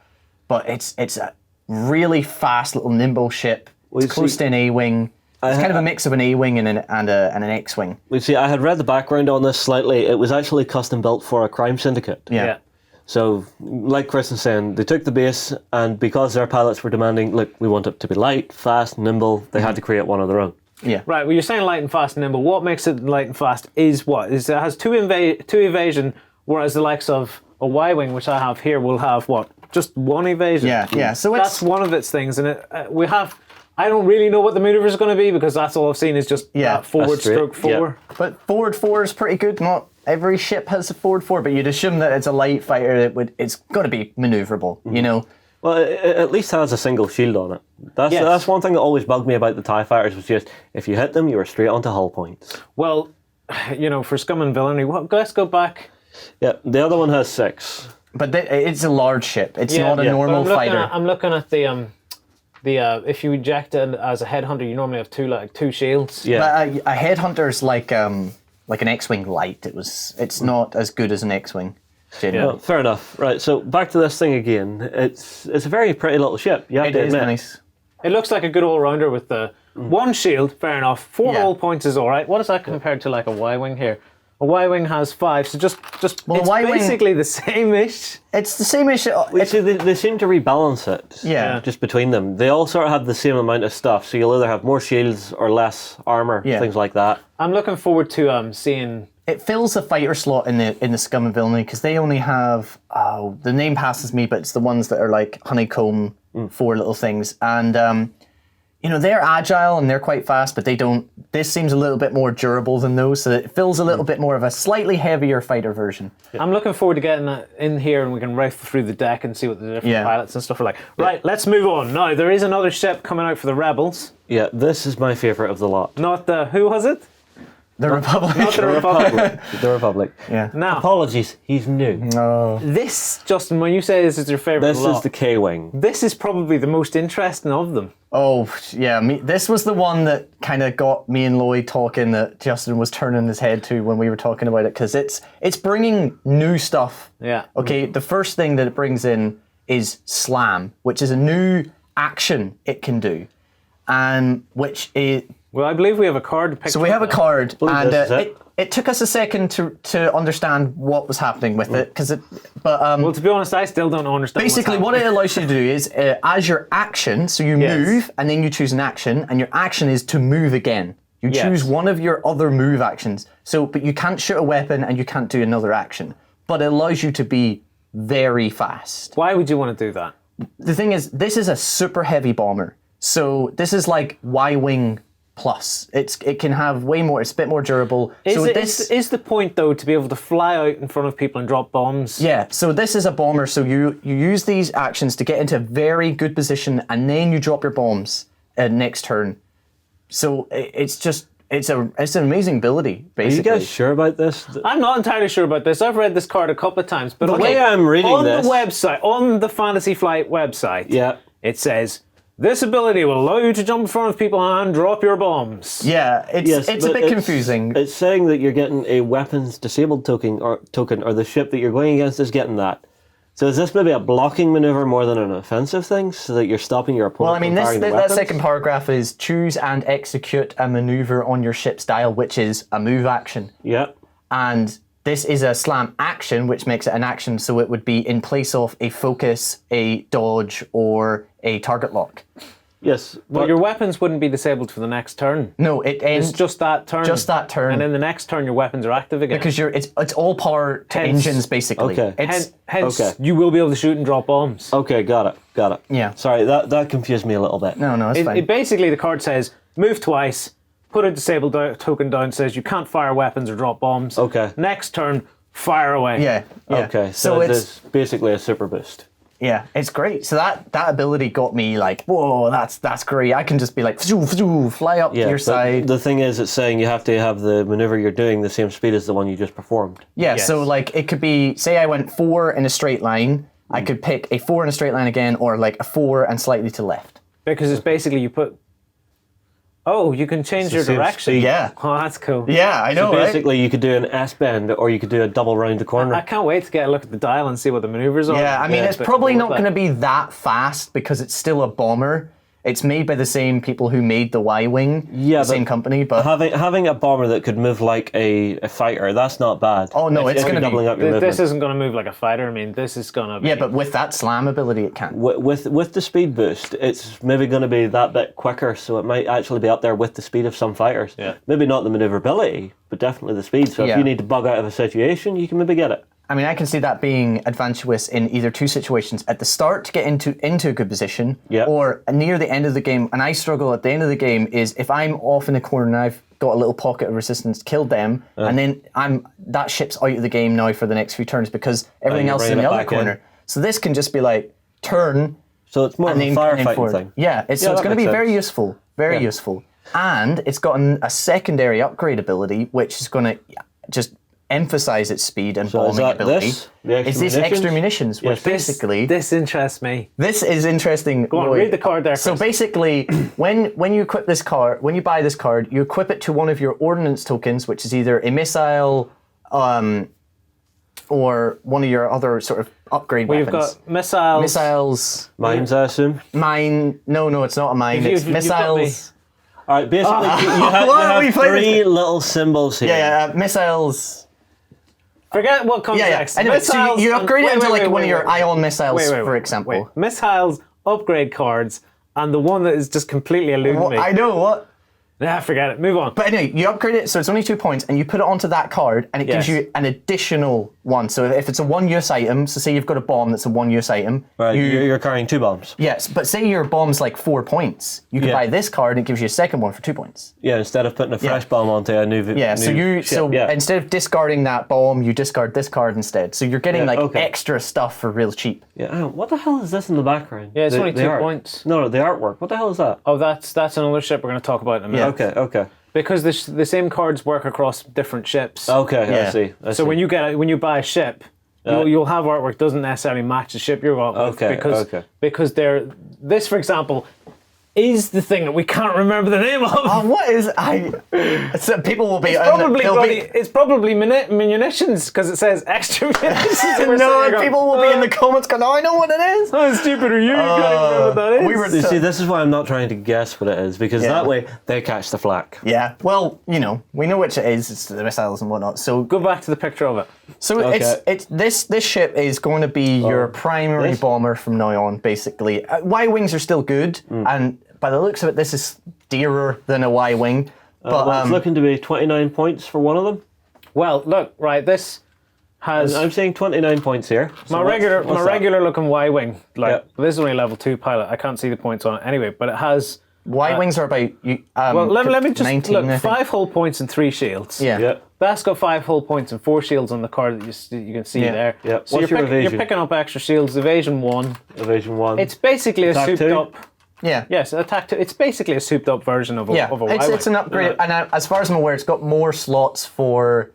B: but it's a really fast little nimble ship. It's close to an A-wing. It's kind of a mix of an A-wing and an X-wing.
E: You see, I had read the background on this slightly. It was actually custom built for a crime syndicate.
B: Yeah.
E: So, like Chris was saying, they took the base, and because their pilots were demanding, look, we want it to be light, fast, nimble, they had to create one of their own.
B: Yeah.
A: Right, well, you're saying light and fast and nimble. What makes it light and fast is what? It has two evasion, whereas the likes of a Y-wing, which I have here, will have what? Just one evasion.
B: Yeah. So
A: that's one of its things, and we have... I don't really know what the maneuver is going to be because that's all I've seen is just forward stroke 4.
E: Yeah.
B: But forward 4 is pretty good. Not every ship has a forward 4, but you'd assume that it's a light fighter. It's got to be maneuverable, you know.
E: Well, it at least has a single shield on it. That's one thing that always bugged me about the TIE fighters was just if you hit them, you were straight onto hull points.
A: Well, for Scum and Villainy, let's go back.
E: Yeah, the other one has 6.
B: But it's a large ship. It's not a normal fighter.
A: I'm looking at the if you eject it as a headhunter, you normally have two shields.
E: Yeah.
B: But a headhunter's like like an X-wing light. It's not as good as an X-wing.
E: Well, fair enough. Right, so back to this thing again. It's a very pretty little ship. You have to admit.
B: Nice.
A: It looks like a good all-rounder with the one shield, fair enough. 4 hull points is all right. What is that compared to like a Y-wing here? A Y-wing has 5, so just
B: Well,
A: it's
B: Y-wing-
A: basically the same-ish.
B: It's the same issue.
E: See, they seem to rebalance it.
B: Yeah.
E: Just between them. They all sort of have the same amount of stuff, so you'll either have more shields or less armor, things like that.
A: I'm looking forward to seeing...
B: It fills the fighter slot in the Scum and Villainy because they only have the name passes me, but it's the ones that are like honeycomb 4 little things, and they're agile and they're quite fast, but they don't. This seems a little bit more durable than those, so it fills a little bit more of a slightly heavier fighter version.
A: I'm looking forward to getting that in here and we can rifle through the deck and see what the different pilots and stuff are like. Right, let's move on. Now, there is another ship coming out for the Rebels.
E: Yeah, this is my favourite of the lot.
A: Not the... Who was it?
B: The Republic.
A: Not the Republic.
E: The Republic.
B: Yeah.
A: Now,
E: Apologies, he's new.
A: this, Justin, when you say this is your favourite
E: This
A: of the
E: is
A: lot,
E: the K-Wing.
A: this is probably the most interesting of them.
B: Oh yeah, this was the one that kind of got me and Lloyd talking. That Justin was turning his head to when we were talking about it because it's bringing new stuff.
A: Yeah.
B: Okay, the first thing that it brings in is Slam, which is a new action it can do, and which is.
A: Well, I believe we have a card to pick.
B: So we have a card, and
E: this is it.
B: it took us a second to understand what was happening with it,
A: Well, to be honest, I still don't understand.
B: basically what it allows you to do is, as your action, so you move, and then you choose an action, and your action is to move again. You choose one of your other move actions. So, but you can't shoot a weapon, and you can't do another action. But it allows you to be very fast.
A: Why would you want to do that?
B: The thing is, this is a super heavy bomber. So this is like Y-wing plus. It can have way more. It's a bit more durable.
A: Is the point though to be able to fly out in front of people and drop bombs?
B: Yeah. So this is a bomber. So you use these actions to get into a very good position, and then you drop your bombs next turn. So it's an amazing ability. Basically,
E: Are you guys sure about this?
A: I'm not entirely sure about this. I've read this card a couple of times, but
E: The way I'm reading
A: on
E: this-
A: the website, on the Fantasy Flight website,
E: Yeah.
A: it says this ability will allow you to jump in front of people and drop your bombs.
B: Yeah, it's a
E: but
B: bit confusing.
E: It's saying that you're getting a weapons disabled token, or the ship that you're going against is getting that. So is this maybe a blocking maneuver more than an offensive thing, so that you're stopping your opponent
B: Well, I mean,
E: from firing the
B: that
E: weapons?
B: second paragraph is choose and execute a maneuver on your ship's dial, which is a move action.
E: Yeah.
B: And this is a slam action, which makes it an action, so it would be in place of a focus, a dodge, or a target lock.
E: Yes.
A: But your weapons wouldn't be disabled for the next turn.
B: No, it ends
A: It's just that turn.
B: just that turn.
A: And then the next turn, your weapons are active again.
B: because it's all power to
A: Hence-
B: engines basically.
E: Okay.
A: Hence,
E: Okay.
A: you will be able to shoot and drop bombs.
E: Okay, got it.
B: Yeah.
E: Sorry, that confused me a little bit.
B: No, it's fine.
A: Basically, the card says move twice, put a disabled token down, says you can't fire weapons or drop bombs.
E: Okay.
A: Next turn, fire away.
B: yeah.
E: Okay, so it's basically a super boost.
B: Yeah, it's great. So that ability got me like, whoa, that's great. I can just be like, fly up to your
E: but
B: side.
E: the thing is, it's saying you have to have the maneuver you're doing the same speed as the one you just performed.
B: Yeah,
A: Yes.
B: so like it could be, say I went 4 in a straight line, I could pick a 4 in a straight line again, or like a 4 and slightly to left.
A: Because it's basically you put. Oh, you can change your
E: same
A: direction.
E: speed.
B: Yeah.
A: Oh, that's cool.
B: Yeah, I know, right?
E: Basically, you could do an S bend, or you could do a double round the corner.
A: I can't wait to get a look at the dial and see what the maneuvers are.
B: Yeah, I mean, it's
A: But
B: probably
A: I
B: not
A: love
B: going to
A: that.
B: be that fast because it's still a bomber. It's made by the same people who made the Y-Wing,
E: Yeah,
B: the same
E: but
B: company, but...
E: having a bomber that could move like a fighter, that's not bad.
B: Oh, no, it's
E: you're
B: gonna be-
E: doubling up your
A: This
E: movement.
A: isn't going to move like a fighter. I mean, this is going to be.
B: Yeah, but with that slam ability, it can.
E: With the speed boost, it's maybe going to be that bit quicker, so it might actually be up there with the speed of some fighters.
A: Yeah.
E: Maybe not the maneuverability, but definitely the speed. So
B: Yeah.
E: if you need to bug out of a situation, you can maybe get it.
B: I mean, I can see that being advantageous in either two situations. At the start to get into a good position,
E: Yeah.
B: or near the end of the game. And I struggle at the end of the game is if I'm off in the corner and I've got a little pocket of resistance, killed them, and then that ship's out of the game now for the next few turns because everything
E: you're
B: else is in
E: bringing
B: the
E: it
B: other
E: back in.
B: corner. So this can just be like turn
E: So it's more of
B: and
E: a
B: then
E: firefighting
B: forward.
E: thing.
B: Yeah, it's
E: that
B: going to
E: makes
B: be
E: sense.
B: very useful, very
E: Yeah.
B: useful. And it's got a secondary upgrade ability, which is going to just emphasize its speed and
E: So is
B: bombing
E: that
B: ability.
E: this? The extra
B: It's this
E: munitions?
B: extra munitions, which
E: Yes.
B: basically
A: This interests me.
B: this is interesting.
A: Go on,
B: Lloyd.
A: read the card there.
B: So
A: Chris.
B: basically, when you equip this card, when you buy this card, you equip it to one of your ordnance tokens, which is either a missile, or one of your other sort of upgrade
A: We've
B: weapons.
A: got missiles.
B: Missiles,
E: Mines, I assume.
B: mine. No, it's not a mine. It's
A: You've got me.
B: missiles.
E: All right, basically, you have,
B: What are we playing
E: three little symbols here.
B: Yeah, missiles.
A: Forget what comes next.
B: Anyway, so
A: Missiles
B: you upgrade
A: and-
B: it into
A: wait,
B: like one of your
A: wait.
B: ion missiles,
A: Wait,
B: for example.
A: Wait. Missiles, upgrade cards, and the one that is just completely eluding
B: Well,
A: me.
B: I know what.
A: Nah, forget it. Move on.
B: But anyway, you upgrade it, so it's only 2 points, and you put it onto that card, and it gives
A: Yes.
B: you an additional one. So if it's a one-use item, so say you've got a bomb that's a one-use item.
E: Right, you're carrying 2 bombs.
B: Yes, but say your bomb's like 4 points. You can
E: Yeah.
B: buy this card, and it gives you a second one for 2 points.
E: Yeah, instead of putting a fresh bomb onto a new.
B: Yeah, so instead of discarding that bomb, you discard this card instead. So you're getting extra stuff for real cheap.
E: Yeah, what the hell is this in the background?
A: Yeah, it's only
E: The
A: 2
E: art.
A: points.
E: No, the artwork. What the hell is that?
A: Oh, that's another ship we're going to talk about in a minute.
E: Okay.
A: Because the same cards work across different ships.
E: Okay,
B: Yeah.
E: I see.
A: So when you buy a ship, you'll have artwork doesn't necessarily match the ship you're going with.
E: Okay,
A: Because this, for example, is the thing that we can't remember the name of.
B: What is so people will be
A: It's probably munitions because it says extra munitions. We're
B: no,
A: sitting there
B: people
A: going,
B: will be in the comments going, "Oh, I know what it is."
A: How stupid are you? You can't even remember what that is.
B: we were-
E: You see, this is why I'm not trying to guess what it is, because
B: Yeah.
E: that way they catch the flack.
B: Yeah, well, we know which it is. It's the missiles and whatnot. So
A: Go back to the picture of it.
B: So it's this ship is going to be your primary
E: this?
B: bomber from now on, basically. Y-wings are still good, and by the looks of it, this is dearer than a Y-wing. But
E: Well, it's looking to be 29 points for one of them.
A: Well, look, right. This has
E: I'm saying 29 points here. So
A: my
E: what's that?
A: regular looking Y-wing. Like
E: Yep.
A: this is only level 2 pilot. I can't see the points on it anyway, but it has.
B: Y-wings are about
A: Well, let me just
B: 19,
A: look.
B: I think.
A: 5 hull points and 3 shields.
B: Yeah.
E: Yeah.
A: That's got 5 hull points and 4 shields on the card that you can see
B: Yeah.
A: there.
E: Yeah.
A: So
E: What's
A: you're,
E: your evasion?
A: you're picking up extra shields. Evasion 1.
E: Evasion 1.
A: It's basically
E: Attack
A: a souped
E: 2?
A: up.
B: Yeah.
A: Yes, attack 2. It's basically a souped up version of a
B: Yeah,
A: of a
B: it's
A: Y-wing.
B: an upgrade, and as far as I'm aware, it's got more slots for.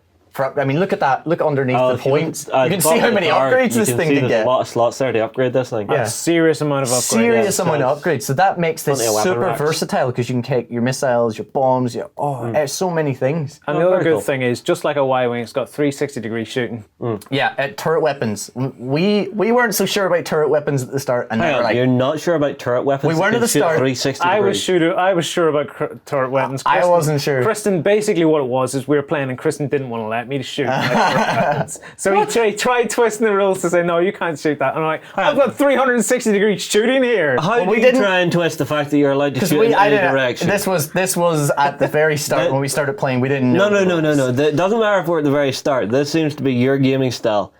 B: I mean, look at that. Look underneath the
E: if you look
B: points.
E: at
B: You can
E: the
B: see
E: bottom
B: how
E: of
B: many
E: the card,
B: upgrades
E: you
B: this
E: can
B: thing
E: see
B: can
E: there's
B: get.
E: a lot of slots there to upgrade this thing.
B: Yeah.
A: A serious amount of upgrades.
B: Serious
E: Yeah,
B: amount of
E: sounds-
B: upgrades. So that makes this
E: Plenty of weapon
B: super
E: racks.
B: versatile because you can take your missiles, your bombs, it's so many things.
A: And the other
E: very
A: good
E: cool.
A: thing is, just like a Y-wing, it's got 360-degree shooting.
B: Yeah, turret weapons. We weren't so sure about turret weapons at the start, and
E: Hang
B: now
E: on,
B: we're like,
E: you're not sure about turret weapons?
B: We weren't
E: that
B: at
E: can
B: the
E: shoot
B: start.
E: 360
A: I was
E: degrees?
A: sure about turret weapons.
B: I
A: Kristen-
B: wasn't sure.
A: Kristen, basically what it was is we were playing and Kristen didn't want to let me shoot my turret weapons. So he tried twisting the rules to say, no, you can't shoot that. And I'm like, I've got 360-degree shooting here.
E: How do
B: we
E: you
B: didn't-
E: try and twist the fact that you're allowed to shoot in
B: I
E: any
B: didn't.
E: direction?
B: This was at the very start when we started playing. We didn't know.
E: No. It doesn't matter if we're at the very start. This seems to be your gaming style.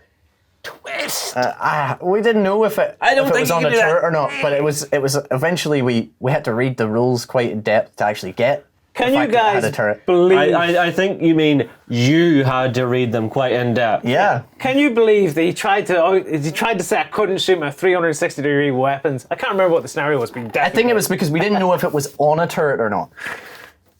E: Twist.
B: We didn't know if it
E: I don't
B: if it
E: think
B: was
E: you
B: on
E: can
B: a
E: do that.
B: turret or not. But it was eventually we had to read the rules quite in depth to actually get.
A: Can
B: the
A: you
B: fact that it had
A: guys
B: a turret.
A: believe?
E: I think you mean you had to read them quite in depth.
B: Yeah.
A: Can you believe that he tried to say I couldn't shoot my 360-degree weapons? I can't remember what the scenario was. But
B: I think it was because we didn't know if it was on a turret or not.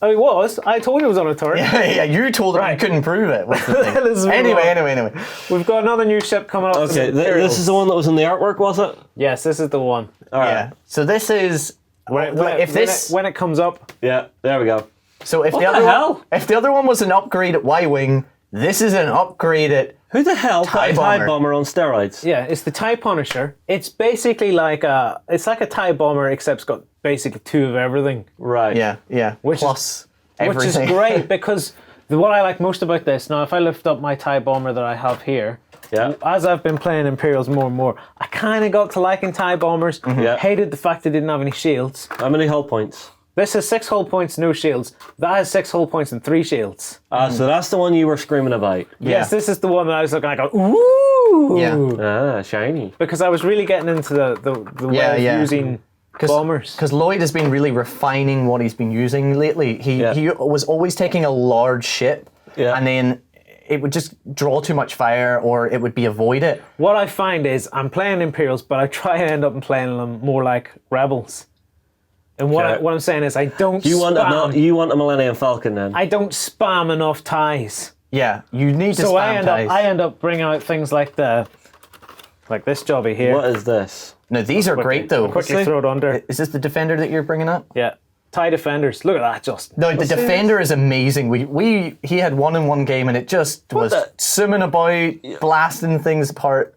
A: Oh, it was. I told you it was on a turret.
B: Yeah, you told him you
A: Right.
B: couldn't prove it. Was the thing.
A: Let's move
B: anyway.
A: on. We've got another new ship coming up.
E: Okay,
A: the Imperials.
E: this is the one that was in the artwork, was it?
A: Yes, this is the one.
E: All right.
B: Yeah. So this is
A: When it comes up,
E: Yeah, there we go.
B: so if
E: What
B: the
E: the
B: other
E: hell?
B: one, if the other one was an upgrade at Y-wing, this is an upgrade at.
E: Who the hell put
B: TIE
E: a TIE
B: bomber.
E: bomber on steroids?
A: yeah, it's the TIE Punisher. It's basically like a TIE bomber, except it's got basically 2 of everything.
E: Right.
B: Yeah.
A: Which
B: Plus
A: Which
B: everything.
A: is great because what I like most about this, now if I lift up my TIE bomber that I have here,
E: Yeah.
A: as I've been playing Imperials more and more, I kind of got to liking TIE bombers.
E: Yeah.
A: Hated the fact they didn't have any shields.
E: How many hull points?
A: This has 6 hull points, no shields. That has 6 hull points and 3 shields.
E: So that's the one you were screaming about.
A: Yes, this is the one that I was looking at. I go, ooh,
B: Yeah.
E: Shiny.
A: because I was really getting into the way of using bombers.
B: Because Lloyd has been really refining what he's been using lately. He was always taking a large ship, and then it would just draw too much fire, or it would be avoided.
A: What I find is I'm playing Imperials, but I try to end up playing them more like Rebels. And
E: Okay.
A: what I'm saying is I don't
E: You want
A: spam.
E: you want a Millennium Falcon then?
A: I don't spam enough ties.
B: Yeah, you need to
A: So
B: spam ties.
A: I end up bringing out things like this jobby here.
E: What is this?
B: No, these are great though.
A: Quickly throw it under.
B: Is this the defender that you're bringing up?
A: Yeah. TIE defenders. Look at that, just.
B: No, the defender is amazing. He had one in one game and it just was swimming about, blasting things apart.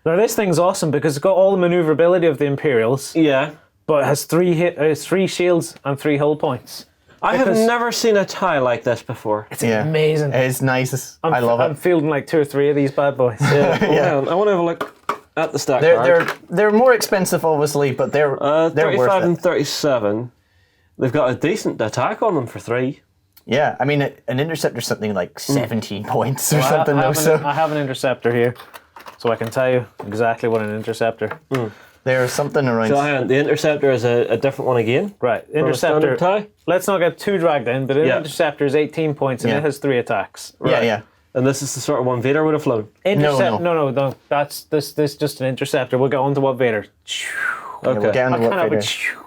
A: Now this thing's awesome because it's got all the maneuverability of the Imperials,
E: Yeah.
A: but it has three shields and 3 hull points.
E: I have never seen a tie like this before.
A: It's amazing.
B: It's nice. I love
A: I'm
B: it.
A: fielding like 2 or 3 of these bad boys.
E: Yeah. I want to have a look at the stack card.
B: They're more expensive, obviously, but they're
E: 35
B: worth
E: and
B: it.
E: 37. They've got a decent attack on them for 3.
B: Yeah, I mean, an interceptor's something like 17 points or something.
A: I have an interceptor here, so I can tell you exactly what an interceptor.
B: There's something around.
E: So hang on, the interceptor is a different one again.
A: Right,
E: From a
A: interceptor.
E: standard tie.
A: Let's not get too dragged in, but an
E: Yeah.
A: interceptor is 18 points and
B: Yeah.
A: it has 3 attacks.
B: Yeah.
E: And this is the sort of one Vader would have flown.
A: No. That's this just an interceptor. We'll get on to what Vader.
E: Okay.
B: We'll get on
A: I
B: to what
A: can't have
B: Vader.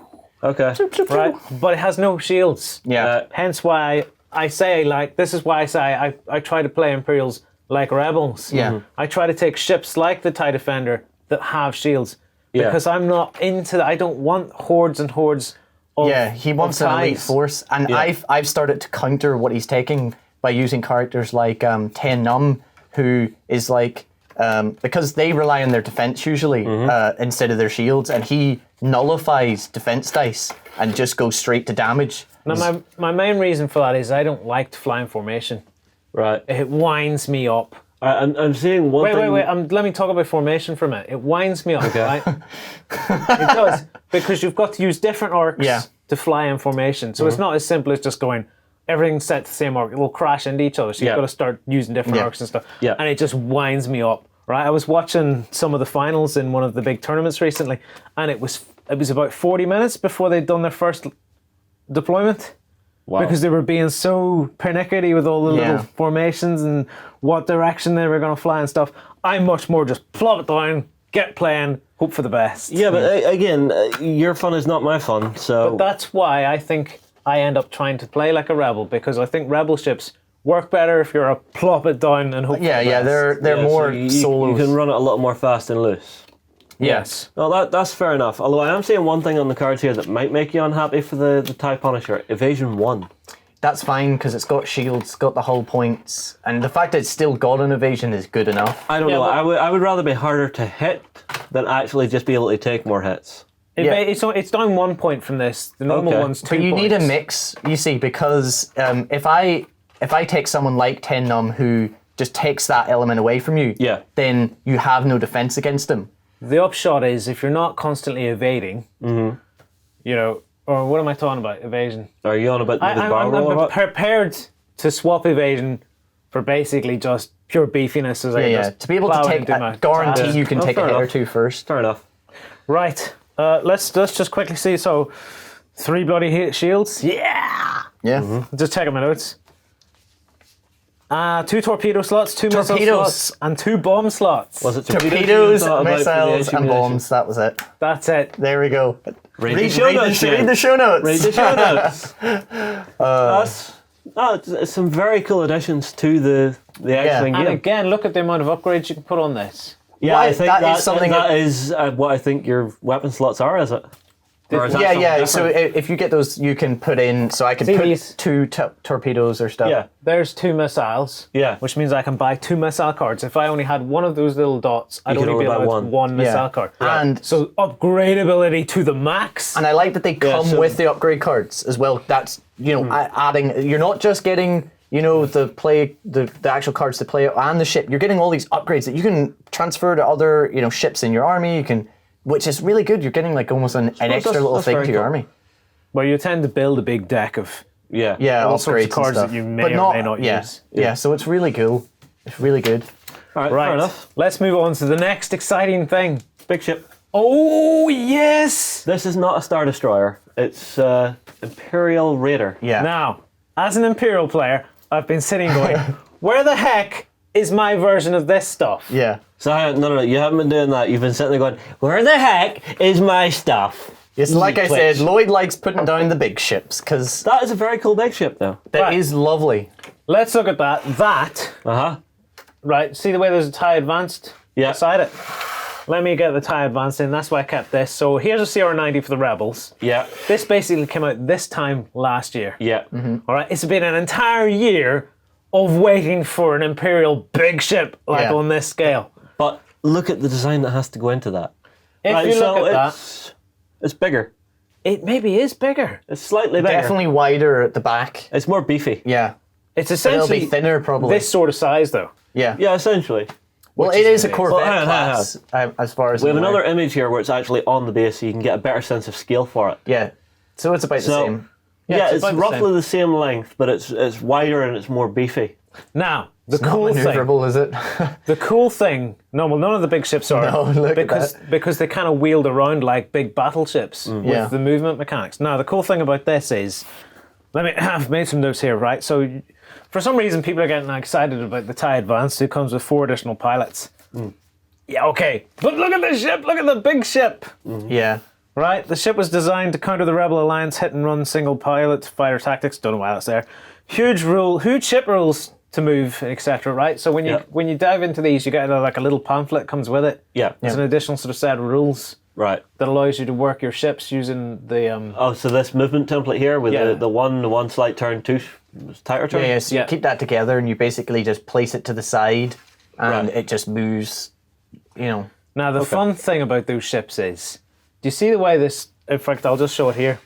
E: Okay.
A: Right, but it has no shields.
B: Yeah.
A: Hence why I say this is why I say I try to play Imperials like Rebels.
B: Yeah. Mhm.
A: I try to take ships like the TIE Defender that have shields
E: Yeah.
A: because I'm not into that. I don't want hordes and hordes of
B: He wants
A: of
B: an elite
A: ties.
B: force, and I've started to counter what he's taking by using characters like Ten Num, who is like because they rely on their defense usually instead of their shields, and he nullifies defense dice and just goes straight to damage.
A: Now my main reason for that is I don't like to fly in formation.
E: Right.
A: It winds me up.
E: I'm seeing one thing.
A: Wait. Let me talk about formation for a minute. It winds me up, right? It does, because you've got to use different arcs to fly in formation. So it's not as simple as just going, everything's set to the same arc. It will crash into each other. So you've got to start using different arcs and stuff.
E: Yeah.
A: And it just winds me up, right? I was watching some of the finals in one of the big tournaments recently, and it was about 40 minutes before they'd done their first deployment.
E: Wow.
A: Because they were being so pernickety with all the little formations and what direction they were going to fly and stuff. I'm much more just plop it down, get playing, hope for the best.
E: Yeah, but again, your fun is not my fun, so...
A: But that's why I think I end up trying to play like a rebel, because I think rebel ships work better if you're a plop it down and hope for the best.
B: They're more
E: so
B: solos.
E: you can run it a little more fast and loose.
A: Yes.
E: Well, that's fair enough. Although I am seeing one thing on the cards here that might make you unhappy for the TIE Punisher. Evasion 1.
B: That's fine because it's got shields, it's got the hull points, and the fact that it's still got an evasion is good enough.
E: I don't know.
A: but-
E: I would rather be harder to hit than actually just be able to take more hits.
A: It's down 1 point from this. The normal
E: Okay.
A: one's 2
B: But you
A: points.
B: need a mix, you see, because if I take someone like Ten Num who just takes that element away from you, then you have no defense against him.
A: The upshot is if you're not constantly evading, you know, or what am I talking about? Evasion.
E: Are you on about the barrel roll or
A: I'm
E: what?
A: prepared to swap evasion for basically just pure beefiness as I just
B: To be able to
A: plow
B: take,
A: into my
B: guarantee
A: task.
B: you can take a
E: fair
B: hit or
E: enough.
B: two first.
E: Fair enough.
A: Right. Let's just quickly see. So, 3 bloody shields. Yeah.
B: Yeah.
A: Just checking my notes. 2 torpedo slots, 2 missile
B: Torpedoes.
A: slots, and 2 bomb slots.
E: Was it
B: Torpedoes,
E: you thought about for the
B: missiles, and
E: accumulation?
B: bombs. That was it.
A: That's it.
B: There we go.
E: Read the show notes,
B: read
E: Jen.
B: the show notes.
E: Read the show notes. It's some very cool additions to the X-Wing
A: And
E: game.
A: again, look at the amount of upgrades you can put on this.
E: Yeah,
B: Why-
E: I think
B: that is something
E: that is what I think your weapon slots are, is it? Or is that
B: Yeah,
E: something
B: yeah. So
E: different?
B: if you get those, you can put in. So I can
A: See
B: put
A: these?
B: 2 torpedoes or stuff.
E: Yeah.
A: There's 2 missiles.
E: Yeah.
A: Which means I can buy 2 missile cards. If I only had one of those little dots, I'd
E: You could
A: only be
E: only buy
A: allowed
E: one.
A: 1 missile card.
B: And
A: So upgradability to the max.
B: And I like that they come
E: so-
B: with the upgrade cards as well. That's adding. You're not just getting the actual cards to play and the ship. You're getting all these upgrades that you can transfer to other ships in your army. You can, which is really good. You're getting like almost an extra little
E: that's
B: thing
E: very
B: to your
E: cool.
B: army.
A: Where you tend to build a big deck of
E: Yeah.
B: Yeah,
A: all sorts of
B: upgrades
A: cards
B: and stuff.
A: that you may
B: But
A: or may not
B: yeah,
A: use.
B: Yeah, so it's really cool. It's really good.
E: All right,
A: Right.
E: fair enough.
A: Let's move on to the next exciting thing.
E: Big ship.
A: Oh yes!
E: This is not a Star Destroyer. It's Imperial Raider.
B: Yeah.
A: Now, as an Imperial player, I've been sitting going, where the heck is my version of this stuff?
B: Yeah.
E: So no, you haven't been doing that. You've been sitting there going, where the heck is my stuff?
B: Yes, like I
E: Twitch.
B: said, Lloyd likes putting down the big ships because
E: That is a very cool big ship, though.
B: that is lovely.
A: let's look at that. That, right, see the way there's a TIE Advanced beside it? Let me get the TIE Advanced in, that's why I kept this. So here's a CR90 for the Rebels.
E: Yeah.
A: This basically came out this time last year.
E: Yeah.
A: All right, it's been an entire year of waiting for an Imperial big ship on this scale.
E: But look at the design that has to go into that.
A: If you look at that,
E: it's bigger.
A: it maybe is bigger.
E: It's slightly bigger.
B: Definitely wider at the back.
E: It's more beefy.
B: Yeah.
A: It's
B: But it'll
A: essentially
B: be thinner, probably.
A: this sort of size, though.
B: Yeah.
E: Yeah, essentially.
B: Well,
A: Which
B: it
A: is
B: is a
A: amazing.
B: Corvette
E: Well, hang on.
B: class, as far as
E: We have
B: I'm
E: another
B: aware.
E: image here where it's actually on the base, so you can get a better sense of scale for it.
B: Yeah. So it's about the
E: So-
B: same.
E: Yeah, it's
A: about the
E: roughly
A: same.
E: the same length, but it's wider and it's more beefy.
A: Now, the
B: Not
A: cool thing.
B: maneuverable, is it?
A: The cool thing. No, well, none of the big ships are.
B: No, look at
A: because they kind of wheeled around like big battleships with
B: Yeah.
A: the movement mechanics. Now, the cool thing about this is, I've made some notes here, right? So, for some reason, people are getting excited about the TIE Advanced, who comes with 4 additional pilots. Yeah, okay, but look at the ship. Look at the big ship.
B: Yeah.
A: Right, the ship was designed to counter the Rebel Alliance hit and run single pilot fighter tactics. Don't know why that's there. Huge ship rules to move, etc. Right, so when you dive into these, you get like a little pamphlet comes with it.
E: Yeah.
A: It's an additional sort of set of rules
E: Right.
A: that allows you to work your ships using the.
E: Oh, so this movement template here with
A: Yeah.
E: the one slight turn, 2 tighter turn?
B: Yeah, so you
A: Yeah.
B: keep that together and you basically just place it to the side and
E: Right.
B: it just moves, you know.
A: Now the fun thing about those ships is, do you see the way this? In fact, I'll just show it here.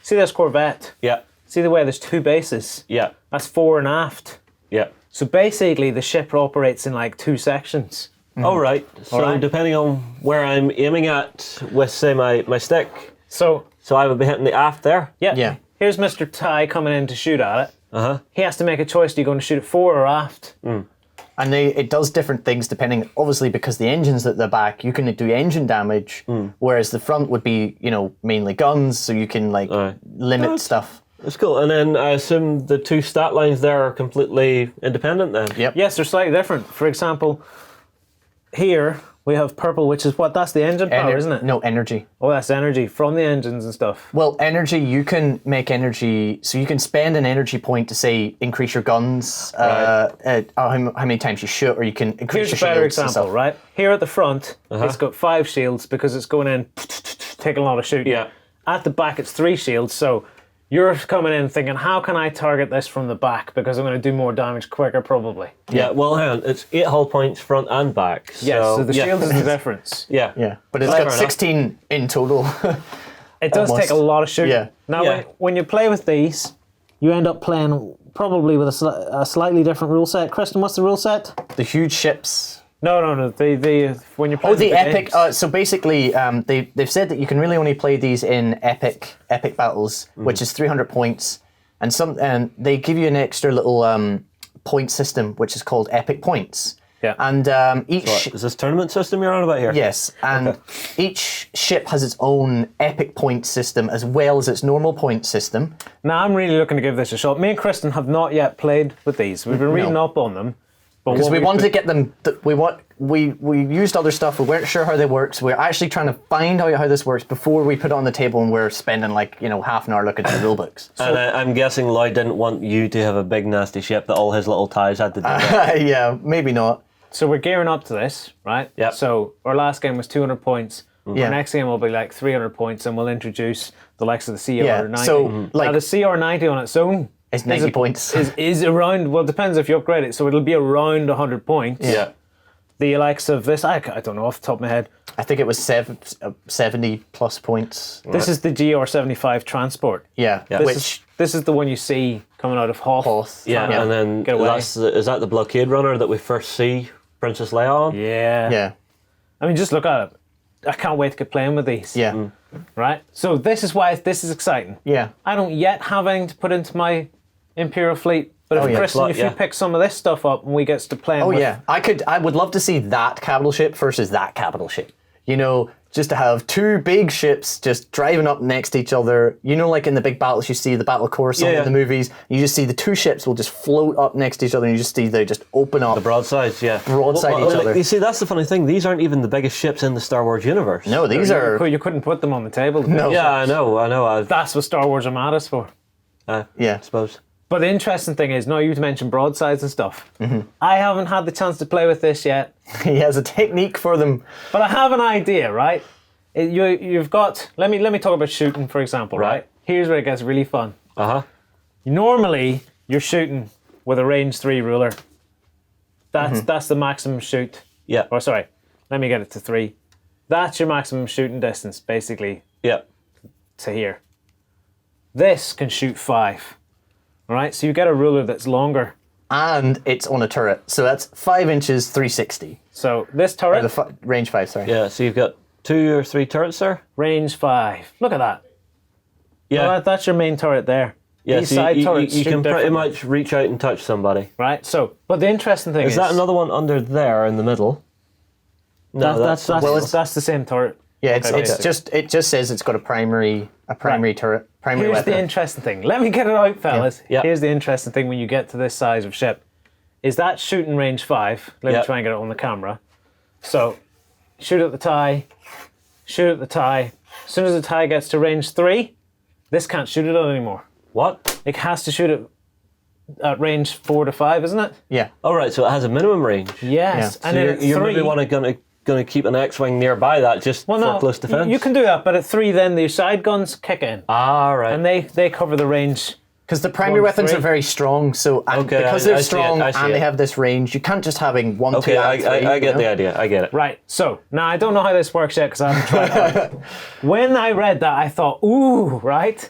A: See this Corvette?
E: Yeah.
A: See the way there's 2 bases?
E: Yeah.
A: That's fore and aft.
E: Yeah.
A: So basically, the ship operates in like 2 sections.
E: All right. So
A: Alright.
E: depending on where I'm aiming at with, say, my stick,
A: So
E: so I would be hitting the aft there.
A: yeah,
B: Yeah.
A: here's Mr. Ty coming in to shoot at it.
E: Uh-huh.
A: He has to make a choice. Are you going to shoot it fore or aft?
B: And it does different things depending, obviously, because the engine's at the back, you can do engine damage, whereas the front would be, you know, mainly guns, so you can, like, limit stuff.
E: That's cool. And then I assume the 2 stat lines there are completely independent then?
B: Yep.
A: Yes, they're slightly different. For example, here we have purple, which is what? That's the engine power, isn't it?
B: No, energy.
A: Oh, that's energy from the engines and stuff.
B: Well, energy, you can make energy, so you can spend an energy point to, say, increase your guns, how many times you shoot, or you can increase
A: Here's a
B: your
A: better
B: shields and
A: example,
B: stuff.
A: right? Here at the front, it's got 5 shields because it's going in, taking a lot of shooting.
E: Yeah.
A: At the back, it's 3 shields. So you're coming in thinking, how can I target this from the back? Because I'm going to do more damage quicker, probably.
E: Yeah, well, hang on. It's 8 hull points front and back. So,
A: Yes, so the
E: yeah.
A: shield is the difference.
E: Yeah.
B: Yeah, but it's
E: Fair
B: got
E: enough.
B: 16 in total.
A: It does
B: Almost.
A: take a lot of shooting.
B: Yeah.
A: Now,
E: Yeah.
A: when you play with these, you end up playing probably with a slightly different rule set. Kristen, what's the rule set?
B: The huge ships.
A: No. The when you play
B: Oh, the
A: with
B: epic.
A: games.
B: So basically, they've said that you can really only play these in epic battles, which is 300 points, and they give you an extra little point system, which is called epic points.
A: Yeah.
B: And each
E: Is this tournament system you're on about here?
B: yes, and each ship has its own epic point system as well as its normal point system.
A: Now, I'm really looking to give this a shot. Me and Kristen have not yet played with these. We've been reading up on them.
B: Because we wanted to get them, we used other stuff. We weren't sure how they work, so we're actually trying to find out how this works before we put it on the table, and we're spending half an hour looking at the rule books.
E: And I'm guessing Lloyd didn't want you to have a big nasty ship that all his little ties had to do with.
B: Yeah, maybe not.
A: So we're gearing up to this, right?
E: Yep.
A: So our last game was 200 points.
B: Yeah.
A: Our next game will be like 300 points, and we'll introduce the likes of the CR90.
B: Yeah, so,
A: now the CR90 on its own
B: It's 90 points.
A: is around. Well, it depends if you upgrade it. So it'll be around 100 points.
E: Yeah.
A: The likes of this, I don't know off the top of my head.
B: I think it was 70 plus points.
A: This is the GR75 transport.
B: Yeah,
A: This is the one you see coming out of Hoth.
B: Hoth.
E: Yeah,
B: Yeah.
E: and then
A: Get away.
E: is that the blockade runner that we first see Princess Leia on?
A: Yeah.
B: Yeah,
A: I mean, just look at it. I can't wait to get playing with these.
B: yeah,
A: Right? So this is why this is exciting.
B: yeah.
A: I don't yet have anything to put into my Imperial fleet. But if
B: yeah.
A: Kristen, if
E: Yeah.
A: you pick some of this stuff up and we get to playing
B: Oh
A: with...
B: yeah, I would love to see that capital ship versus that capital ship. You know, just to have 2 big ships just driving up next to each other. You know, like in the big battles, you see the battle Coruscant
E: Yeah.
B: in the movies. You just see the 2 ships will just float up next to each other, and you just see they just open up.
E: Broadsides, yeah.
B: Broadside each other.
E: You see, that's the funny thing. These aren't even the biggest ships in the Star Wars universe.
B: No, these are
A: You couldn't put them on the table.
B: no.
E: Yeah, I know.
A: That's what Star Wars are mad us for.
B: Yeah.
E: I suppose.
A: But the interesting thing is, no, you've mentioned broadsides and stuff. I haven't had the chance to play with this yet,
B: He has a technique for them.
A: but I have an idea, right? You've got. Let me talk about shooting, for example, right? Here's where it gets really fun. Normally, you're shooting with a range 3 ruler. That's the maximum shoot.
E: Yeah.
A: Or sorry, let me get it to 3. That's your maximum shooting distance, basically,
E: Yeah.
A: to here. This can shoot 5. All right, so you get a ruler that's longer.
B: And it's on a turret. So that's 5 inches, 360.
A: So this turret,
B: Range 5, sorry.
E: Yeah. So you've got 2 or 3 turrets there.
A: range 5. Look at that.
E: Yeah.
A: Well, that's your main turret there.
E: Yeah.
A: These
E: So
A: side
E: you
A: turrets shoot
E: can pretty
A: different,
E: much reach out and touch somebody.
A: right? So, but the interesting thing
E: Is that another one under there in the middle? No,
A: that's the same turret.
B: Yeah,
A: Okay.
B: it just says it's got a primary turret, primary
A: Here's
B: weapon.
A: the interesting thing. Let me get it out, fellas.
E: Yeah.
A: Here's the interesting thing when you get to this size of ship. Is that shooting range 5? Let
E: Yeah.
A: me try and get it on the camera. So, shoot at the tie, shoot at the tie. As soon as the tie gets to range 3, this can't shoot it on anymore.
E: What?
A: It has to shoot it at range 4 to 5, isn't it?
B: Yeah.
E: All right. So it has a minimum range.
A: Yes.
E: So
A: And then at
E: you're
A: 3,
E: maybe going to keep an X-wing nearby that just for close defense.
A: You can do that, but at 3 then the side guns kick in.
E: Ah, right.
A: And they cover the range.
B: Because the primary
A: 1,
B: weapons
A: 3.
B: are very strong, so and
E: Okay,
B: because
E: I
B: they're
E: see it,
B: strong
E: I see
B: and
E: it.
B: they have this range, you can't just having 1, 2,
E: Okay,
B: and 3.
E: I get
B: you know?
E: the idea. I get it.
A: Right, so now I don't know how this works yet because I haven't tried it. When I read that, I thought, ooh, right?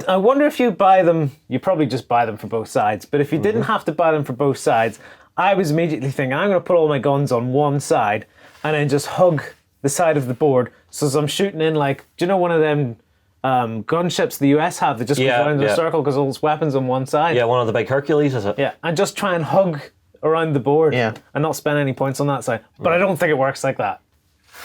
A: I wonder if you buy them, you probably just buy them for both sides, but if you didn't have to buy them for both sides, I was immediately thinking, I'm going to put all my guns on one side and then just hug the side of the board. So as I'm shooting in, like, do you know one of them gunships the US have that just goes
E: Yeah,
A: around in
E: yeah.
A: a circle because all its weapons on one side?
E: Yeah, one of the big Hercules, is it?
A: Yeah, and just try and hug around the board
B: Yeah.
A: and not spend any points on that side. But I don't think it works like that.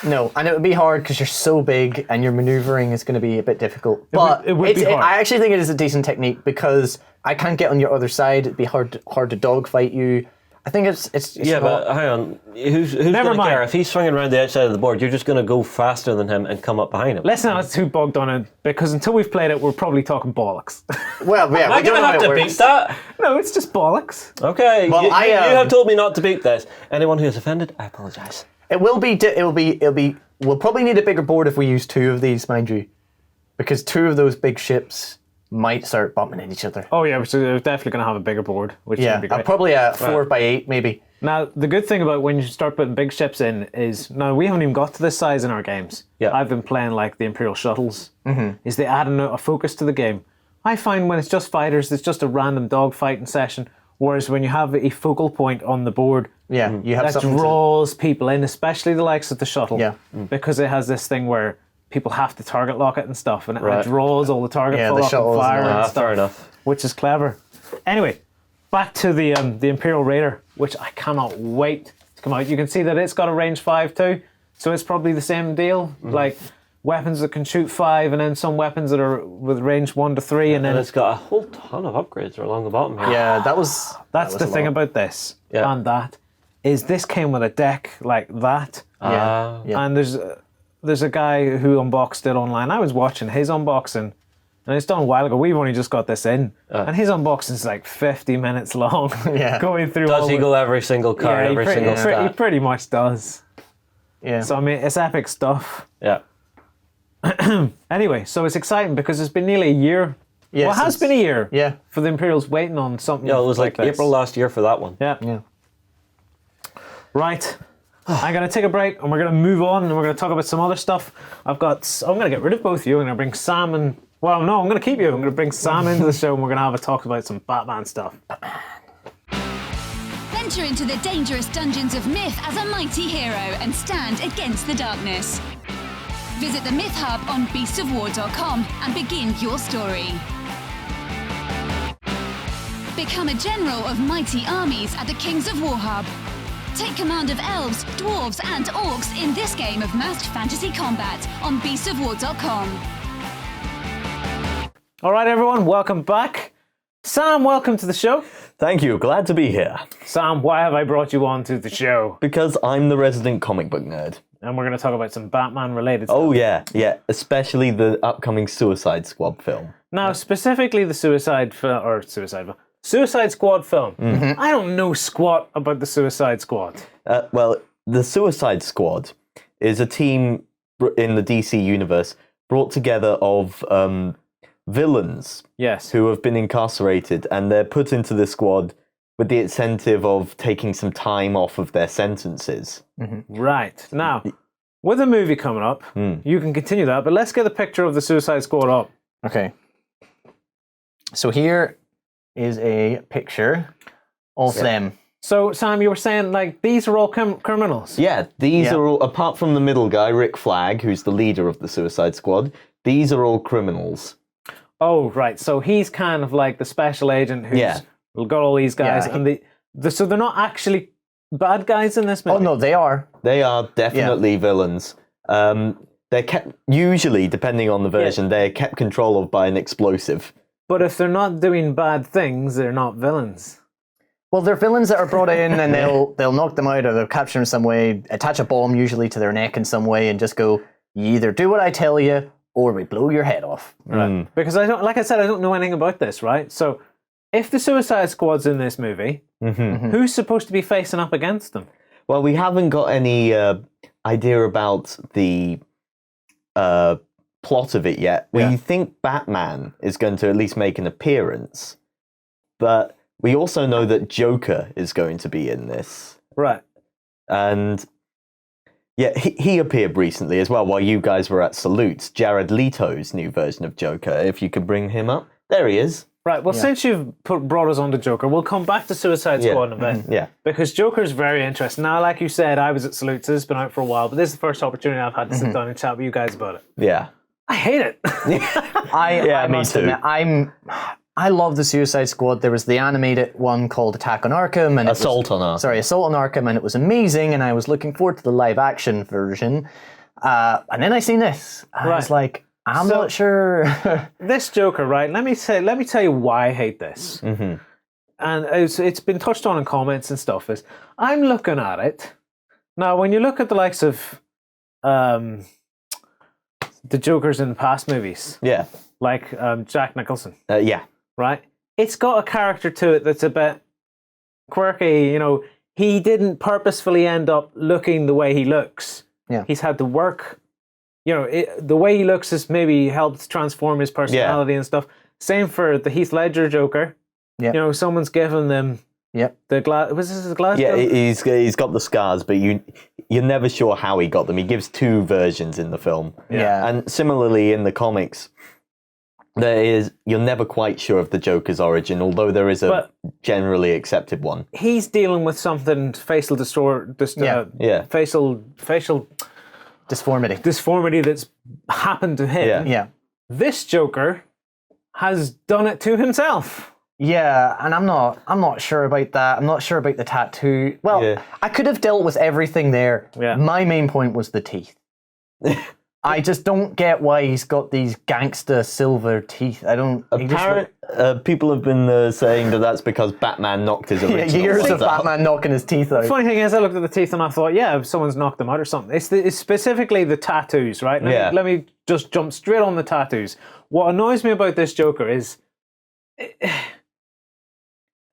B: No, and it would be hard because you're so big and your maneuvering is going to be a bit difficult. But
A: it would be hard.
B: I actually think it is a decent technique because I can't get on your other side. It'd be hard to dogfight you. I think it's
E: Yeah,
B: not,
E: but hang on. Who's going
A: Never
E: to
A: mind.
E: care? If he's swinging around the outside of the board, you're just going to go faster than him and come up behind him.
A: Let's not get too bogged on it because until we've played it, we're probably talking bollocks.
B: well, yeah, we
E: I'm
B: don't
E: going to
B: know
E: have
B: how
E: to
B: it
E: beat
B: works.
E: that.
A: No, it's just bollocks.
E: Okay,
B: Well,
E: you
B: I
E: have told me not to beat this. Anyone who is offended, I apologise.
B: It will be. We'll probably need a bigger board if we use 2 of these, mind you, because 2 of those big ships might start bumping into each other.
A: Oh yeah, so they're definitely going to have a bigger board, which
B: Yeah,
A: would be great.
B: probably a 4x8 maybe.
A: Now, the good thing about when you start putting big ships in is, now we haven't even got to this size in our games.
E: Yeah.
A: I've been playing like the Imperial shuttles. Is they add a focus to the game. I find when it's just fighters, it's just a random dogfighting session. Whereas when you have a focal point on the board,
B: Yeah, you have
A: that
B: something
A: draws people in, especially the likes of the shuttle.
B: Yeah.
A: Because it has this thing where people have to target lock it and stuff, and it
E: Right.
A: draws all the target
B: Yeah, the
A: full up and
B: shuttles
A: fire
B: and all
A: and
B: that.
A: stuff.
E: Fair enough.
A: Which is clever. Anyway, back to the Imperial Raider, which I cannot wait to come out. You can see that it's got a range 5 too, so it's probably the same deal. Like weapons that can shoot 5, and then some weapons that are with range 1 to 3, and then
E: And it's got a whole ton of upgrades along the bottom here.
B: Yeah, that was.
A: that's
B: that
A: the
B: was a
A: thing
B: lot.
A: about this
E: Yeah.
A: and that is this came with a deck like that.
E: Ah.
B: Yeah.
A: And there's a guy who unboxed it online. I was watching his unboxing, and it's done a while ago. We've only just got this in, and his unboxing is like 50 minutes long.
B: Yeah.
A: Going through.
E: Does
A: all
E: he
A: the-
E: go every single card,
A: Yeah,
E: every
A: he
E: single
A: pretty, he
E: stat?
A: pretty much does.
B: Yeah.
A: So I mean, it's epic stuff.
E: Yeah.
A: Anyway, so it's exciting because it's been nearly a year.
B: Yeah,
A: Well, it has
B: since-
A: been a year.
B: Yeah.
A: For the Imperials waiting on something.
E: Yeah, it was like
A: this.
E: April last year for that one.
A: Yeah.
B: Yeah.
A: Right. I'm gonna take a break and we're gonna move on and we're gonna talk about some other stuff. I'm gonna get rid of both of you. I'm gonna bring Sam and I'm gonna keep you. I'm gonna bring Sam into the show and we're gonna have a talk about some Batman stuff.
D: Venture into the dangerous dungeons of myth as a mighty hero and stand against the darkness. Visit the Myth Hub on beastsofwar.com and begin your story. Become a general of mighty armies at the Kings of War Hub. Take command of elves, dwarves, and orcs in this game of masked fantasy combat on beastsofwar.com.
A: All right, everyone, welcome back. Sam, welcome to the show.
C: Thank you, glad to be here.
A: Sam, why have I brought you on to the show?
C: Because I'm the resident comic book nerd.
A: And we're going to talk about some Batman related stuff.
C: Oh yeah, especially the upcoming Suicide Squad film.
A: Now, specifically the Suicide Squad film. I don't know squat about the Suicide Squad.
C: Well, the Suicide Squad is a team in the DC universe brought together of villains
A: Yes.
C: who have been incarcerated, and they're put into the squad with the incentive of taking some time off of their sentences.
A: Right. Now, with a movie coming up, you can continue that, but let's get a picture of the Suicide Squad up.
B: Okay. So here is a picture of them.
A: So, Sam, you were saying, like, these are all criminals.
C: Yeah, these are all, apart from the middle guy, Rick Flag, who's the leader of the Suicide Squad, these are all criminals.
A: Oh, right. So he's kind of like the special agent who's got all these guys, and so they're not actually bad guys in this movie.
B: Oh no, they are.
C: They are definitely villains. They're kept, usually, depending on the version, they're kept control of by an explosive.
A: But if they're not doing bad things, they're not villains.
B: Well, they're villains that are brought in, and they'll knock them out, or they'll capture them in some way, attach a bomb usually to their neck in some way, and just go, you either do what I tell you, or we blow your head off.
A: Right. Because I don't know anything about this, right? So if the Suicide Squad's in this movie, who's supposed to be facing up against them?
C: Well, we haven't got any idea about the plot of it yet. We think Batman is going to at least make an appearance, but we also know that Joker is going to be in this.
A: Right.
C: And yeah, he appeared recently as well while you guys were at Salutes. Jared Leto's new version of Joker, if you could bring him up. There he is.
A: Right, well, since you've brought us on to Joker, we'll come back to Suicide Squad in a bit.
C: Yeah.
A: Because Joker's very interesting. Now, like you said, I was at Salutes. It's been out for a while, but this is the first opportunity I've had to sit down and chat with you guys about it.
C: Yeah.
A: I hate it.
B: I
C: me
B: must
C: too.
B: admit, I love the Suicide Squad. There was the animated one called Attack on Arkham, and
C: Assault on Arkham,
B: and it was amazing. And I was looking forward to the live action version. And then I seen this. I was like, I'm not sure.
A: This Joker, right? Let me tell you why I hate this. And it's been touched on in comments and stuff. Is I'm looking at it now. When you look at the likes of the Jokers in the past movies, like Jack Nicholson, right? It's got a character to it that's a bit quirky. You know, he didn't purposefully end up looking the way he looks.
B: Yeah,
A: he's had to work. You know, the way he looks has maybe helped transform his personality and stuff. Same for the Heath Ledger Joker. Yeah, you know, someone's given them the glass. Was this his glass?
C: Yeah, he's got the scars, but you're never sure how he got them. He gives two versions in the film.
B: Yeah,
C: and similarly in the comics, you're never quite sure of the Joker's origin, although there is a generally accepted one.
A: He's dealing with something facial facial disformity that's happened to him.
B: Yeah.
A: This Joker has done it to himself.
B: Yeah, and I'm not sure about that. I'm not sure about the tattoo. Well, I could have dealt with everything there. Yeah. My main point was the teeth. I just don't get why he's got these gangster silver teeth. I don't.
C: People have been saying that that's because Batman knocked his original
B: years of
C: out.
B: Batman knocking his teeth out.
A: The funny thing is, I looked at the teeth and I thought, someone's knocked them out or something. It's specifically the tattoos, right? Let me just jump straight on the tattoos. What annoys me about this Joker is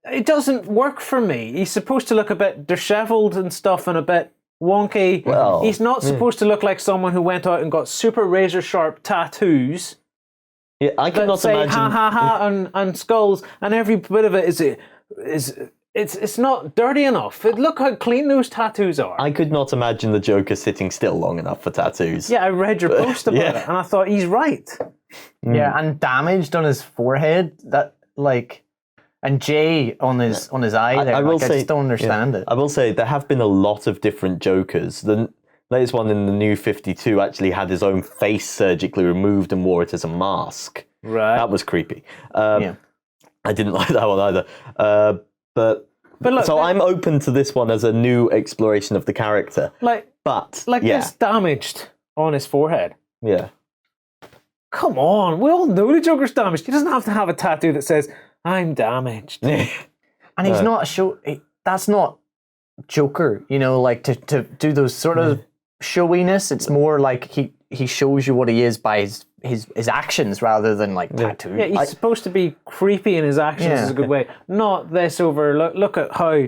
A: it doesn't work for me. He's supposed to look a bit disheveled and stuff and a bit wonky.
C: Well,
A: he's not supposed to look like someone who went out and got super razor sharp tattoos.
C: Yeah, I cannot
A: say
C: imagine.
A: Ha ha ha and skulls, and every bit of it it's not dirty enough. Look how clean those tattoos are.
C: I could not imagine the Joker sitting still long enough for tattoos.
A: Yeah, I read your post about it, and I thought he's right.
B: Yeah, and damaged on his forehead. And J on his eye there. I just don't understand it.
C: I will say there have been a lot of different Jokers. The latest one in the New 52 actually had his own face surgically removed and wore it as a mask.
A: Right.
C: That was creepy. I didn't like that one either. But look, so I'm open to this one as a new exploration of the character.
A: This damaged on his forehead.
C: Yeah.
A: Come on, we all know the Joker's damaged. He doesn't have to have a tattoo that says, I'm damaged.
B: And he's not that's not Joker, to do those sort of showiness. It's more like he shows you what he is by his his actions rather than like tattoo.
A: Yeah, he's supposed to be creepy in his actions is a good way. Not this over, look at how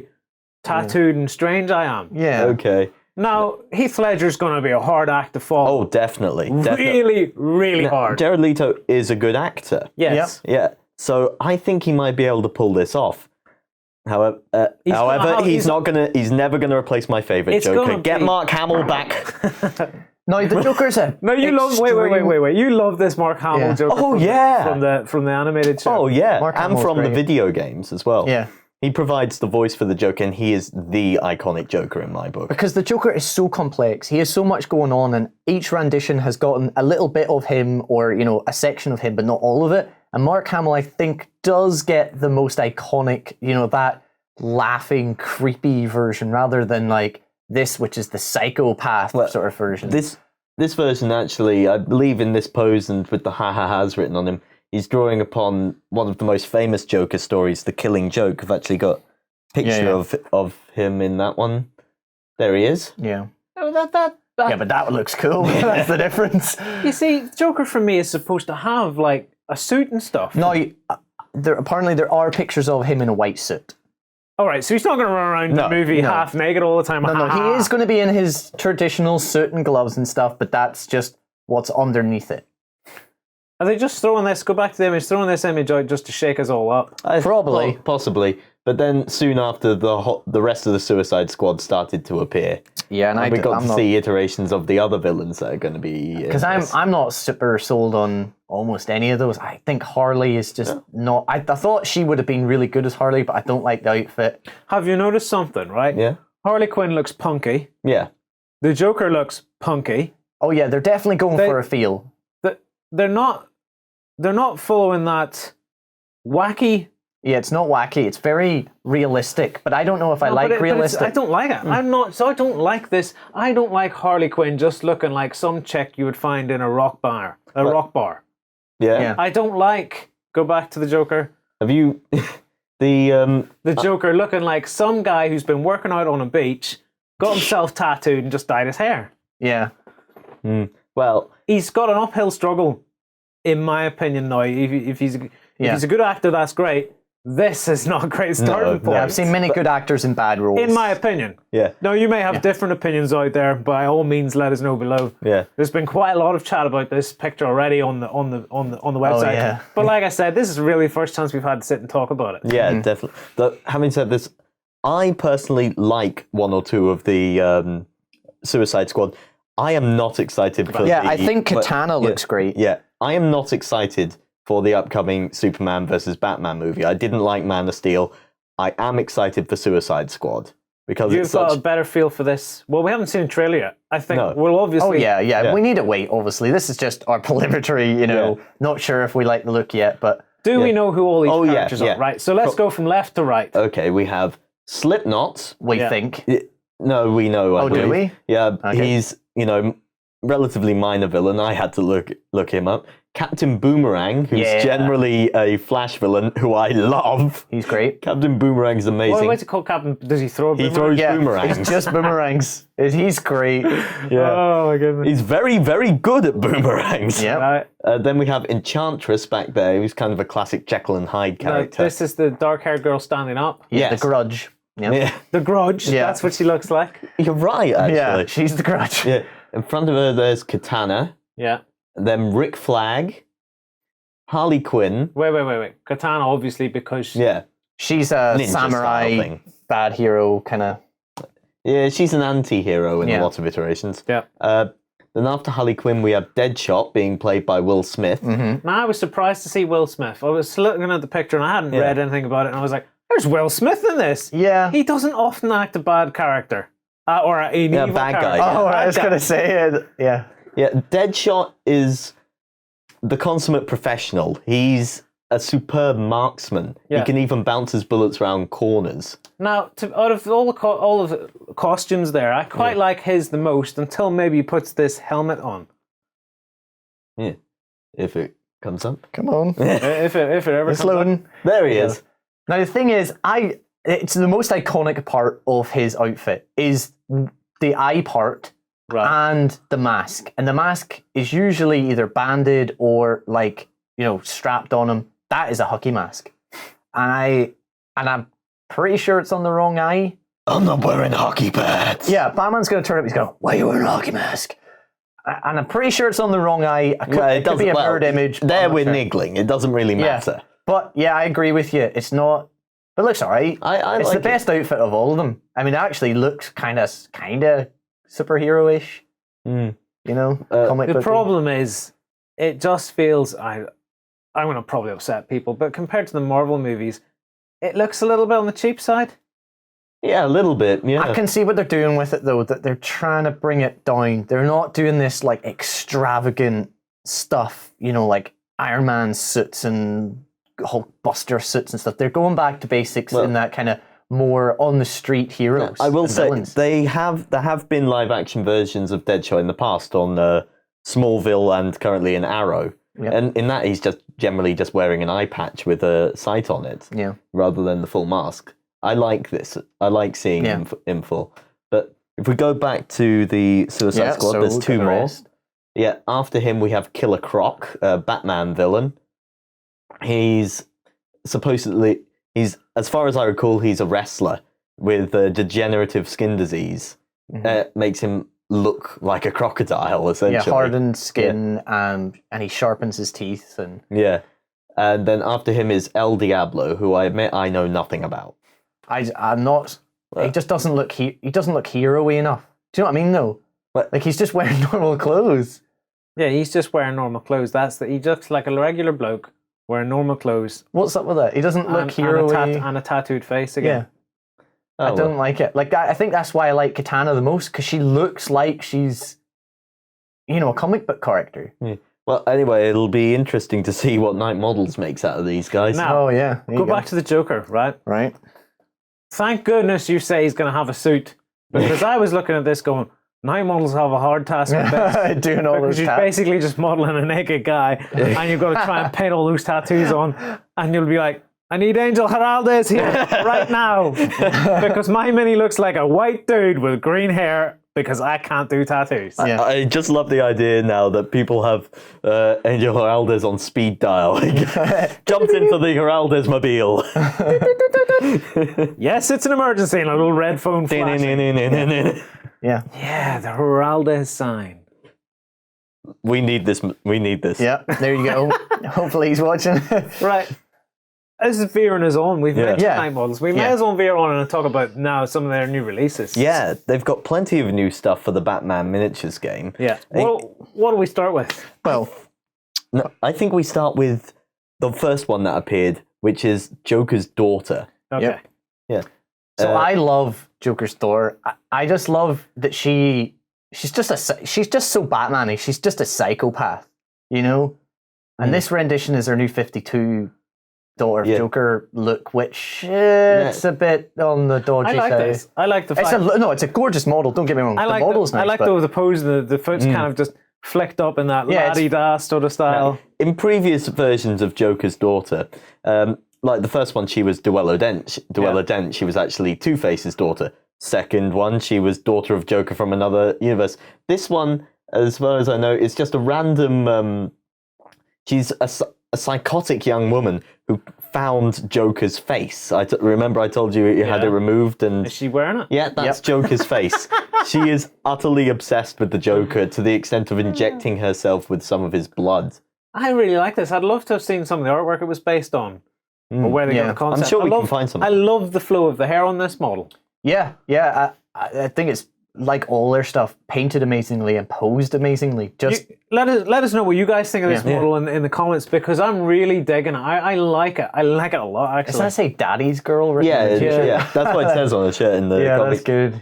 A: tattooed and strange I am.
B: Yeah.
C: Okay.
A: Now, Heath Ledger's going to be a hard act to follow.
C: Oh, definitely.
A: Really, really hard.
C: Jared Leto is a good actor.
A: Yes.
C: Yeah. So I think he might be able to pull this off. However, he's never gonna replace my favorite Joker. Get Mark Hamill back.
B: No, the Joker's a
A: No, you love. Wait. You love this Mark Hamill Joker.
C: Oh,
A: from the animated show.
C: Oh yeah,
B: Mark
C: and
B: Hamill's
C: from the
B: great.
C: video games as well.
B: Yeah.
C: He provides the voice for the Joker, and he is the iconic Joker in my book.
B: Because the Joker is so complex. He has so much going on, and each rendition has gotten a little bit of him, or a section of him, but not all of it. And Mark Hamill, I think, does get the most iconic, that laughing, creepy version, rather than like this, which is the psychopath sort of version.
C: This version, actually, I believe in this pose and with the ha-ha-has written on him, he's drawing upon one of the most famous Joker stories, The Killing Joke. I've actually got a picture of him in that one. There he is.
B: Yeah.
A: Oh, that.
B: Yeah, but that looks cool. That's the difference.
A: You see, Joker for me is supposed to have like a suit and stuff.
B: No, apparently there are pictures of him in a white suit.
A: All right, so he's not going to run around the movie half naked all the time.
B: No, he is going to be in his traditional suit and gloves and stuff, but that's just what's underneath it.
A: Are they just throwing this? Go back to the image. Throwing this image out just to shake us all up.
B: Probably.
C: Possibly. But then soon after, the rest of the Suicide Squad started to appear.
B: Yeah, and
C: we got to see iterations of the other villains that are going to be.
B: Because I'm not super sold on almost any of those. I think Harley is just not. I thought she would have been really good as Harley, but I don't like the outfit.
A: Have you noticed something? Right?
C: Yeah.
A: Harley Quinn looks punky.
C: Yeah.
A: The Joker looks punky.
B: Oh yeah, they're definitely going for a feel.
A: They're not following that wacky.
B: Yeah, it's not wacky. It's very realistic, but I don't know if I like realistic.
A: I don't like it. I don't like this. I don't like Harley Quinn just looking like some chick you would find in a rock bar.
C: Yeah.
A: I don't like. Go back to the Joker.
C: Have you the
A: Joker looking like some guy who's been working out on a beach, got himself tattooed, and just dyed his hair.
B: Yeah.
C: Well,
A: he's got an uphill struggle, in my opinion. Now, if he's a good actor, that's great. This is not a great starting point.
B: Yeah, I've seen many good actors in bad roles.
A: In my opinion.
C: Yeah.
A: Now, you may have different opinions out there. By all means, let us know below.
C: Yeah.
A: There's been quite a lot of chat about this picture already on the website.
B: Oh, yeah.
A: But like I said, this is really the first chance we've had to sit and talk about it.
C: Yeah, definitely. But having said this, I personally like one or two of the Suicide Squad. I am not excited for
B: I think Katana looks great.
C: Yeah, I am not excited for the upcoming Superman versus Batman movie. I didn't like Man of Steel. I am excited for Suicide Squad because
A: You've got a better feel for this. Well, we haven't seen a trailer yet. I think we'll obviously.
B: Oh yeah. We need to wait. Obviously, this is just our preliminary. Not sure if we like the look yet, but
A: do we know who all these characters are? Right. So let's go from left to right.
C: Okay, we have Slipknot.
B: We think.
C: No, we know.
B: Oh, do we?
C: Yeah,
B: okay.
C: He's relatively minor villain. I had to look him up. Captain Boomerang, who's generally a Flash villain, who I love.
B: He's great.
C: Captain Boomerang is amazing.
A: What's it called, Captain? Does he throw a boomerang?
C: He throws boomerangs.
B: It's just boomerangs. He's great.
C: Yeah.
A: Oh my goodness.
C: He's very, very good at boomerangs.
B: Yeah.
C: Then we have Enchantress back there, who's kind of a classic Jekyll and Hyde character.
A: This is the dark-haired girl standing up.
B: Yeah, the Grudge. Yep.
C: Yeah.
A: The Grudge.
B: Yeah.
A: That's what she looks like.
C: You're right, actually.
B: Yeah, she's the Grudge.
C: Yeah. In front of her, there's Katana.
A: Yeah.
C: Then Rick Flag. Harley Quinn.
A: Wait. Katana, obviously, because
B: she's a
C: Ninja
B: samurai
C: thing.
B: bad hero kind of.
C: Yeah, she's an anti-hero in a lot of iterations.
A: Yeah.
C: Then after Harley Quinn, we have Deadshot being played by Will Smith.
A: Now, I was surprised to see Will Smith. I was looking at the picture and I hadn't read anything about it, and I was like, "There's Will Smith in this."
B: Yeah.
A: He doesn't often act a bad character or an evil
C: bad
A: character.
C: guy.
B: Oh, I was gonna say it. Yeah.
C: Yeah, Deadshot is the consummate professional. He's a superb marksman.
A: Yeah.
C: He can even bounce his bullets around corners.
A: Now, out of all of the costumes there, I quite like his the most until maybe he puts this helmet on.
C: Yeah, if it comes up.
B: Come on.
A: If it ever
B: It's
A: comes up.
B: loading.
C: There he is.
B: Now the thing is, it's the most iconic part of his outfit is the eye part
A: Right.
B: and the mask. And the mask is usually either banded or like, strapped on him. That is a hockey mask. And I'm pretty sure it's on the wrong eye.
C: I'm not wearing hockey pads.
B: Yeah, Batman's going to turn up. He's going, "Why are you wearing a hockey mask?" And I'm pretty sure it's on the wrong eye. It could be a mirrored image.
C: There we're niggling. It doesn't really matter.
B: But yeah, I agree with you. It's not. But it looks alright. It's
C: like
B: the best outfit of all of them. I mean, it actually looks kind of superhero-ish.
C: Mm.
B: Comic
A: The
B: booky.
A: problem is, it just feels. I'm going to probably upset people, but compared to the Marvel movies, it looks a little bit on the cheap side.
C: Yeah, a little bit. Yeah,
B: I can see what they're doing with it though. That they're trying to bring it down. They're not doing this like extravagant stuff. Like Iron Man suits and Hulkbuster suits and stuff. They're going back to basics in that kind of more on the street heroes.
C: I will say
B: villains.
C: there have been live action versions of Deadshot in the past on Smallville and currently in Arrow.
B: Yep.
C: And in that, he's just generally just wearing an eye patch with a sight on it, rather than the full mask. I like this. I like seeing him in full. But if we go back to the Suicide Squad, there's two more.
B: Rest.
C: Yeah, after him we have Killer Croc, a Batman villain. He's supposedly, as far as I recall, he's a wrestler with a degenerative skin disease. Makes him look like a crocodile, essentially.
B: Yeah, hardened skin, and he sharpens his teeth. And
C: then after him is El Diablo, who I admit I know nothing about.
B: I'm not. He just doesn't look. He doesn't look hero-y enough. Do you know what I mean? Though, like he's just wearing normal clothes.
A: Yeah, he's just wearing normal clothes. He looks like a regular bloke wearing normal clothes.
B: What's up with that? He doesn't look hero-y.
A: And a tattooed face again.
B: Yeah. I don't like it. Like I think that's why I like Katana the most, because she looks like she's, a comic book character.
C: Yeah. Well, anyway, it'll be interesting to see what Night Models makes out of these guys.
A: Now,
B: There
A: go back to the Joker, right?
B: Right.
A: Thank goodness you say he's going to have a suit, because I was looking at this going, Night Models have a hard task with this.
B: Doing all those
A: Because you're basically just modeling a naked guy, and you've got to try and paint all those tattoos on, and you'll be like, I need Angel Heraldez here right now, because my mini looks like a white dude with green hair, because I can't do tattoos.
B: Yeah.
C: I just love the idea now that people have Angel Heraldez on speed dial. Jumps into the Heraldez mobile.
A: Yes, it's an emergency, and a little red phone flashing.
B: Yeah.
A: Yeah, the Heraldez sign.
C: We need this.
B: Yeah. There you go. Hopefully he's watching.
A: Right. This is veering us on. We've mentioned
B: Yeah.
A: Night Models. We may as well veer on and talk about now some of their new releases.
C: Yeah, they've got plenty of new stuff for the Batman miniatures game.
A: Yeah. What do we start with?
B: Well,
C: No, I think we start with the first one that appeared, which is Joker's daughter.
A: Okay.
B: Yep.
C: Yeah.
B: so I love Joker's daughter. I just love that she's just so Batman-y. She's just a psychopath, And this rendition is her new 52 daughter of Joker look, which it's a bit on the dodgy
A: I like
B: side.
A: this. I like the fact.
B: It's a gorgeous model. Don't get me wrong.
A: I like
B: the model's
A: the,
B: nice.
A: I like
B: but
A: the pose, the foot's kind of just flicked up in that la-di-da sort of style.
C: In previous versions of Joker's daughter, like the first one, she was Duello Dent. She was actually Two-Face's daughter. Second one, she was daughter of Joker from another universe. This one, as far as I know, is just a random. She's a psychotic young woman who found Joker's face. Remember I told you you had it removed, and
A: Is she wearing it?
C: yeah, that's Joker's face. She is utterly obsessed with the Joker to the extent of injecting herself with some of his blood.
A: I really like this. I'd love to have seen some of the artwork it was based on, or where they got the concept.
C: I'm sure we can find some.
A: I love the flow of the hair on this model.
B: Yeah. I think it's like all their stuff, painted amazingly and posed amazingly.
A: Let us know what you guys think of this model in the comments, because I'm really digging it. I like it. I like it a lot, actually.
B: Does that say Daddy's Girl? Written
C: Yeah,
B: on it?
C: yeah, that's what it says on the shirt in the comic.
B: That's good.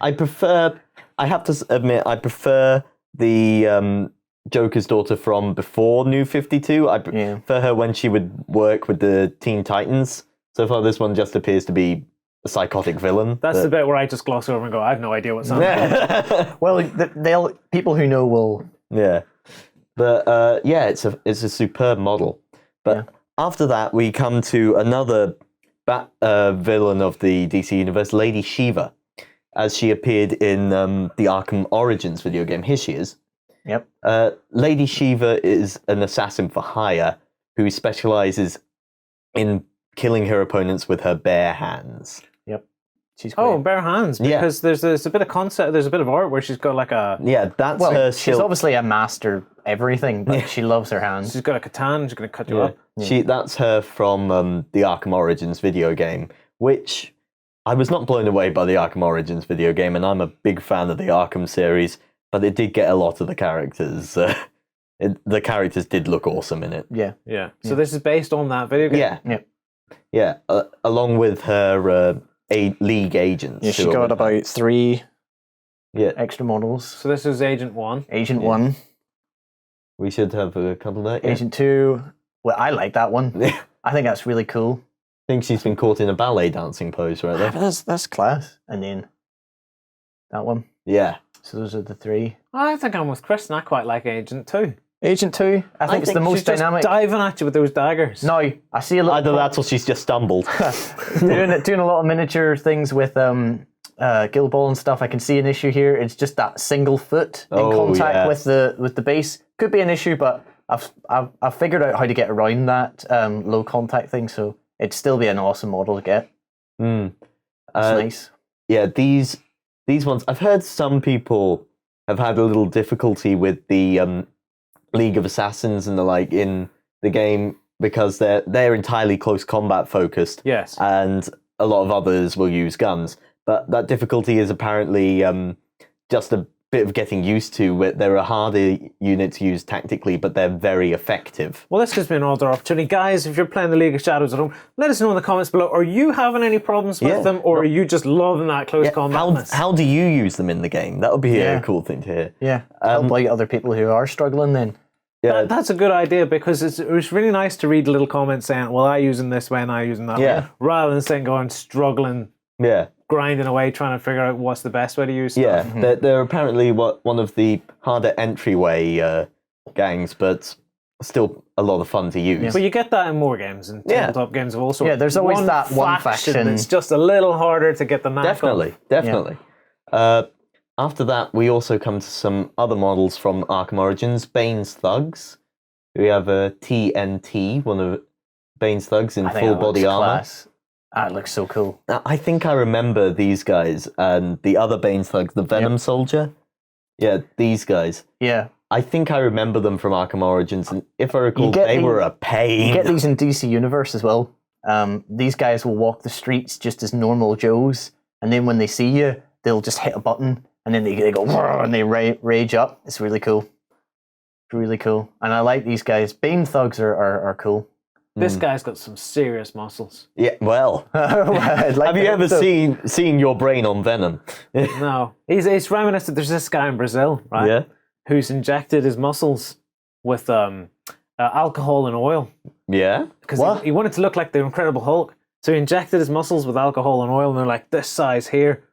C: I have to admit, I prefer the Joker's daughter from before New 52. I prefer her when she would work with the Teen Titans. So far, this one just appears to be a psychotic villain.
A: That's the bit where I just gloss over and go, I have no idea what's happening.
B: Well, people who know will.
C: Yeah, but it's a superb model. But after that, we come to another villain of the DC universe, Lady Shiva. as she appeared in the Arkham Origins video game. Here she is.
B: Yep.
C: Lady Shiva is an assassin for hire who specializes in killing her opponents with her bare hands.
B: Yep. She's great.
A: Oh, bare hands. Because there's a bit of concept, there's a bit of art where she's got like a...
C: Yeah, that's her
B: she's obviously a master everything, but she loves her hands.
A: She's got a katana, she's going to cut you up.
C: That's her from the Arkham Origins video game, which I was not blown away by the Arkham Origins video game, and I'm a big fan of the Arkham series, but it did get a lot of the characters. The characters did look awesome in it.
A: Yeah. So this is based on that video game?
C: Yeah. Along with her League agents.
B: Yeah, she got about 3 extra models.
A: So this is Agent 1.
B: Agent 1.
C: We should have a couple of that.
B: Agent 2. Well, I like that one. I think that's really cool.
C: I think she's been caught in a ballet dancing pose right there.
B: That's class. And then that one.
C: Yeah.
B: So those are the 3.
A: I think I'm with Chris, and I quite like Agent 2.
B: Agent 2, I think it's the most
A: she's just
B: dynamic.
A: diving at you with those daggers.
B: No, I see a little...
C: Either that or she's just stumbled.
B: doing a lot of miniature things with Guild Ball and stuff. I can see an issue here. It's just that single foot in contact with the base. Could be an issue, but I've figured out how to get around that low contact thing, so it'd still be an awesome model to get. It's nice.
C: Yeah, these ones, I've heard some people have had a little difficulty with the League of Assassins and the like in the game because they're entirely close combat focused.
A: Yes.
C: And a lot of others will use guns. But that difficulty is apparently just a bit of getting used to. Where they're a harder unit to use tactically, but they're very effective.
A: Well, this gives me another opportunity. Guys, if you're playing the League of Shadows at home, let us know in the comments below. Are you having any problems with them, or are you just loving that close combat?
C: How do you use them in the game? That would be a cool thing to hear.
B: Yeah, help out other people who are struggling then.
C: Yeah,
A: that's a good idea because it was really nice to read little comments saying, well, I use them this way and I use them that way, rather than saying going struggling, grinding away, trying to figure out what's the best way to use stuff.
C: Yeah, they're apparently one of the harder entryway gangs, but still a lot of fun to use.
A: Yeah. But you get that in more games, and tabletop games of all sorts.
B: Yeah, there's always that one faction.
A: It's just a little harder to get the knack of.
C: Definitely. After that, we also come to some other models from Arkham Origins. Bane's Thugs. We have a TNT, one of Bane's Thugs in full body armor.
B: Class. That looks so cool.
C: Now, I think I remember these guys and the other Bane's Thugs, the Venom Soldier. Yeah, these guys.
B: Yeah.
C: I think I remember them from Arkham Origins, and if I recall, they were a pain.
B: You get these in DC Universe as well. These guys will walk the streets just as normal Joes, and then when they see you, they'll just hit a button, and then they go, and they rage up. It's really cool. It's really cool. And I like these guys. Bane Thugs are cool.
A: This guy's got some serious muscles.
C: Yeah, well. Have you ever seen your brain on Venom?
A: No. He's reminiscent. There's this guy in Brazil, right?
C: Yeah.
A: Who's injected his muscles with alcohol and oil.
C: Yeah?
A: Because he wanted to look like the Incredible Hulk. So he injected his muscles with alcohol and oil, and they're like this size here.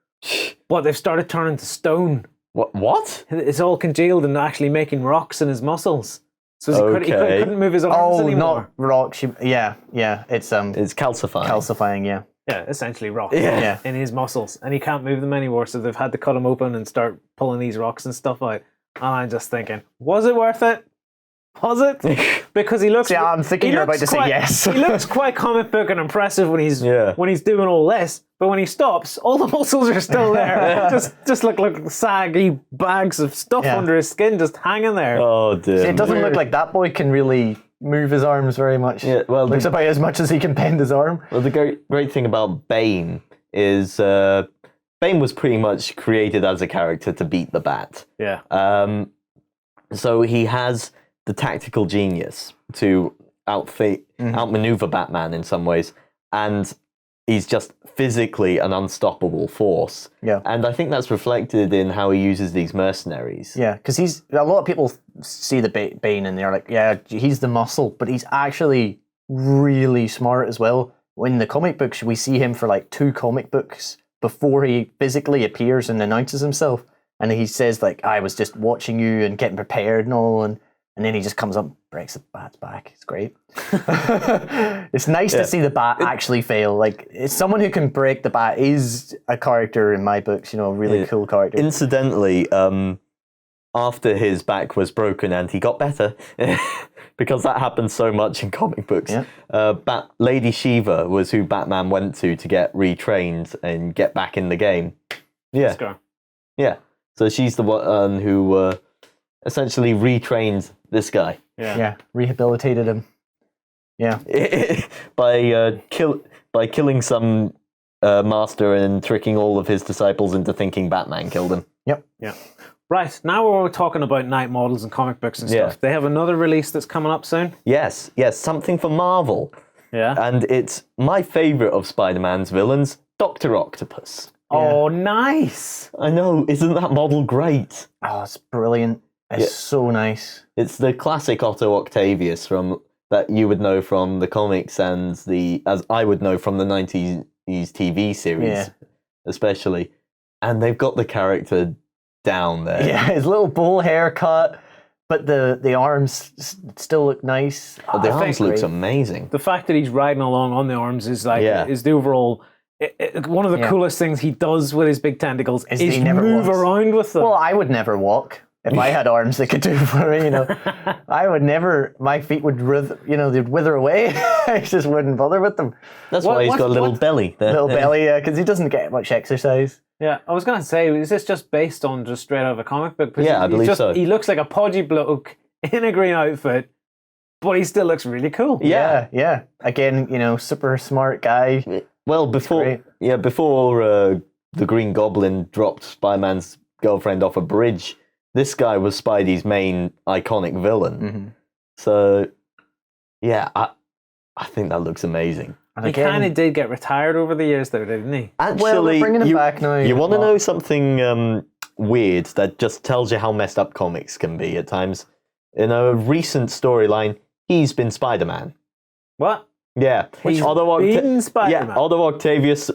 A: But they've started turning to stone.
C: What?
A: It's all congealed and actually making rocks in his muscles. So he couldn't move his arms anymore.
B: Not rocks. Yeah. It's
C: calcifying.
B: Calcifying, yeah.
A: Yeah, essentially rocks.
B: Yeah.
A: In his muscles. And he can't move them anymore, so they've had to cut him open and start pulling these rocks and stuff out. And I'm just thinking, was it worth it? Was it? Because he looks...
B: Yeah, I'm thinking you're about to say yes.
A: He looks quite comic book and impressive when he's doing all this, but when he stops, all the muscles are still there. just look like saggy bags of stuff under his skin just hanging there.
C: Oh, dear.
B: See, it doesn't look like that boy can really move his arms very much.
C: Yeah, well,
B: looks about as much as he can bend his arm.
C: Well, the great thing about Bane is Bane was pretty much created as a character to beat the Bat.
A: Yeah.
C: So he has the tactical genius to outmaneuver Batman in some ways, and he's just physically an unstoppable force.
B: Yeah.
C: And I think that's reflected in how he uses these mercenaries.
B: Yeah, because a lot of people see the Bane and they're like, yeah, he's the muscle, but he's actually really smart as well. In the comic books, we see him for like 2 comic books before he physically appears and announces himself. And he says like, I was just watching you and getting prepared and all, and and then he just comes up, breaks the bat's back. It's great. It's nice to see the bat actually fail. Like, it's someone who can break the bat is a character in my books. A really cool character.
C: Incidentally, after his back was broken and he got better, because that happens so much in comic books. Lady Shiva was who Batman went to get retrained and get back in the game. Yeah. Yeah. So she's the one who essentially retrained this guy.
B: Yeah. Rehabilitated him. Yeah.
C: by killing some master and tricking all of his disciples into thinking Batman killed him.
B: Yep.
A: Yeah. Right, now we're talking about night models and comic books and stuff. They have another release that's coming up soon.
C: Yes, something for Marvel.
A: Yeah.
C: And it's my favourite of Spider-Man's villains, Dr. Octopus.
A: Oh, nice.
C: I know, isn't that model great?
B: Oh, it's brilliant. It's so nice.
C: It's the classic Otto Octavius that you would know from the comics and as I would know from the 90s TV series, especially. And they've got the character down there.
B: Yeah, his little bowl haircut, but the arms still look nice.
C: The arms looks amazing.
A: The fact that he's riding along on the arms is is the overall... one of the coolest things he does with his big tentacles is
B: he never
A: move
B: walks.
A: around with them.
B: Well, I would never walk if I had arms that could do for me. I would never. My feet would they'd wither away. I just wouldn't bother with them.
C: That's why he's got a little belly there.
B: Little belly, because he doesn't get much exercise.
A: Yeah, I was going to say, is this just based on just straight out of a comic book?
C: Yeah, I believe so.
A: He looks like a podgy bloke in a green outfit, but he still looks really cool.
B: Yeah. Again, super smart guy.
C: Well, before the Green Goblin dropped Spider-Man's girlfriend off a bridge, this guy was Spidey's main iconic villain.
B: Mm-hmm.
C: So, yeah, I think that looks amazing.
B: And
A: he kind of did get retired over the years, though, didn't he?
C: Actually,
B: we're bringing him back now.
C: You want to know something weird that just tells you how messed up comics can be at times? In a recent storyline, he's been Spider-Man.
A: What?
C: Yeah.
A: Been Spider-Man?
C: Yeah, although Octavius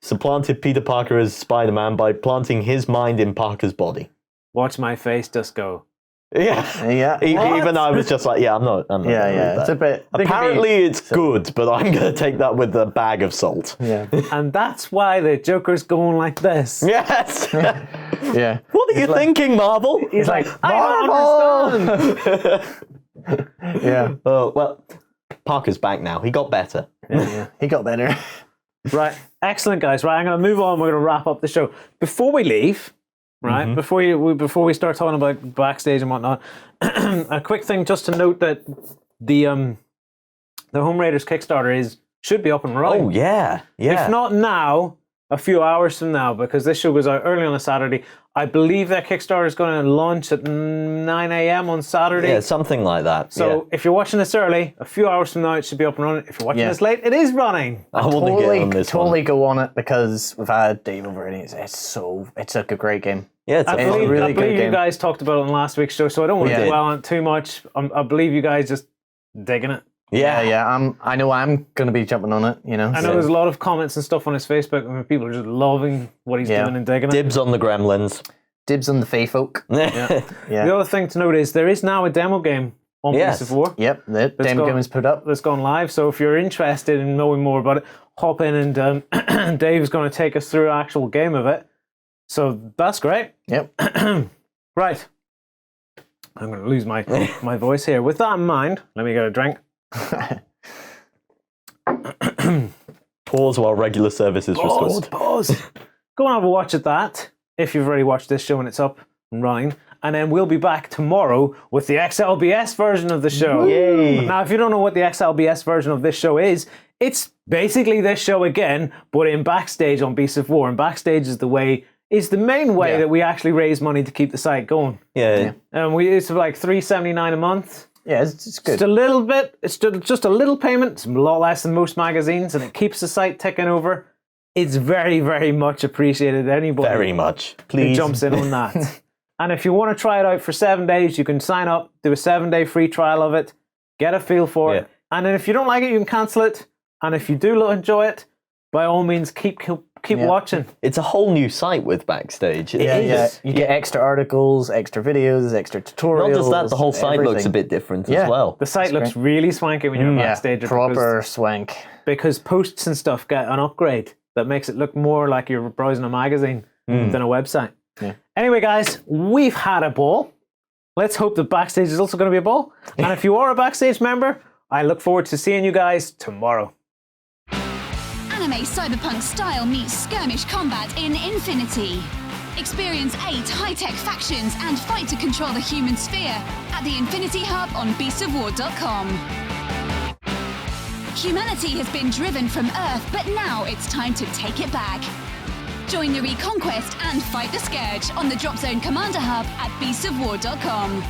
C: supplanted Peter Parker as Spider-Man by planting his mind in Parker's body.
A: Watch my face just go.
B: Yeah.
C: Even I was just like, I'm not.
B: Yeah. It's a bit.
C: Apparently, it's good, but I'm going to take that with a bag of salt.
B: Yeah.
A: And that's why the Joker's going like this.
C: Yes.
B: Yeah.
C: What are you thinking, Marvel?
B: He's like,
A: I don't understand.
B: Yeah.
C: Oh, well, Parker's back now. He got better.
B: Yeah. He got better.
A: Right. Excellent, guys. Right, I'm going to move on. We're going to wrap up the show. Before we leave, right, before we start talking about backstage and whatnot, a quick thing just to note that the Home Raiders Kickstarter should be up and running.
C: Oh, yeah.
A: If not now, a few hours from now, because this show goes out early on a Saturday. I believe that Kickstarter is going to launch at 9 a.m. on Saturday.
C: Yeah, something like that.
A: So if you're watching this early, a few hours from now it should be up and running. If you're watching this late, it is running.
C: I want to get on this
B: totally go on it because we've had Dave over and it's a great game.
C: Yeah, it's
A: I
C: a
A: believe
B: really good
A: you
B: game.
A: guys talked about it on last week's show, so I don't want to dwell on it too much. I believe you guys just digging it.
B: Yeah. I know I'm going to be jumping on it.
A: I know there's a lot of comments and stuff on his Facebook, and people are just loving what he's doing and digging it.
C: Dibs on the gremlins.
B: Dibs on the Fae folk.
A: The other thing to note is there is now a demo game on PS4.
B: Yep, the demo game is put up.
A: That's gone live. So if you're interested in knowing more about it, hop in and Dave's going to take us through an actual game of it. So that's great.
B: Yep.
A: Right. I'm going to lose my voice here. With that in mind, let me get a drink.
C: Pause while regular service is restored.
A: Pause. Go and have a watch at that if you've already watched this show and it's up and running. And then we'll be back tomorrow with the XLBS version of the show.
C: Yay!
A: Now, if you don't know what the XLBS version of this show is, it's basically this show again, but in Backstage on Beasts of War. And Backstage is the main way that we actually raise money to keep the site going.
C: Yeah.
A: It's like $3.79 a month.
B: Yeah, it's good.
A: Just a little bit. It's just a little payment. It's a lot less than most magazines, and it keeps the site ticking over. It's very, very much appreciated. Anybody
C: Very much.
A: who
C: Please.
A: jumps in on that. And if you want to try it out for 7 days, you can sign up, do a 7-day free trial of it, get a feel for it. And then if you don't like it, you can cancel it. And if you do enjoy it, by all means, keep Keep watching.
C: It's a whole new site with Backstage. It is.
B: You get extra articles, extra videos, extra tutorials.
C: Not just that, the whole site looks a
B: everything.
C: bit different as well.
A: The site looks really swanky when you're backstage.
B: Proper swank.
A: Because posts and stuff get an upgrade that makes it look more like you're browsing a magazine than a website.
B: Yeah.
A: Anyway, guys, we've had a ball. Let's hope that Backstage is also going to be a ball. And if you are a Backstage member, I look forward to seeing you guys tomorrow.
D: Anime cyberpunk style meets skirmish combat in Infinity. Experience 8 high-tech factions and fight to control the human sphere at the Infinity Hub on beastsofwar.com. Humanity has been driven from Earth, but now it's time to take it back. Join the Reconquest and fight the Scourge on the Drop Zone Commander Hub at beastsofwar.com.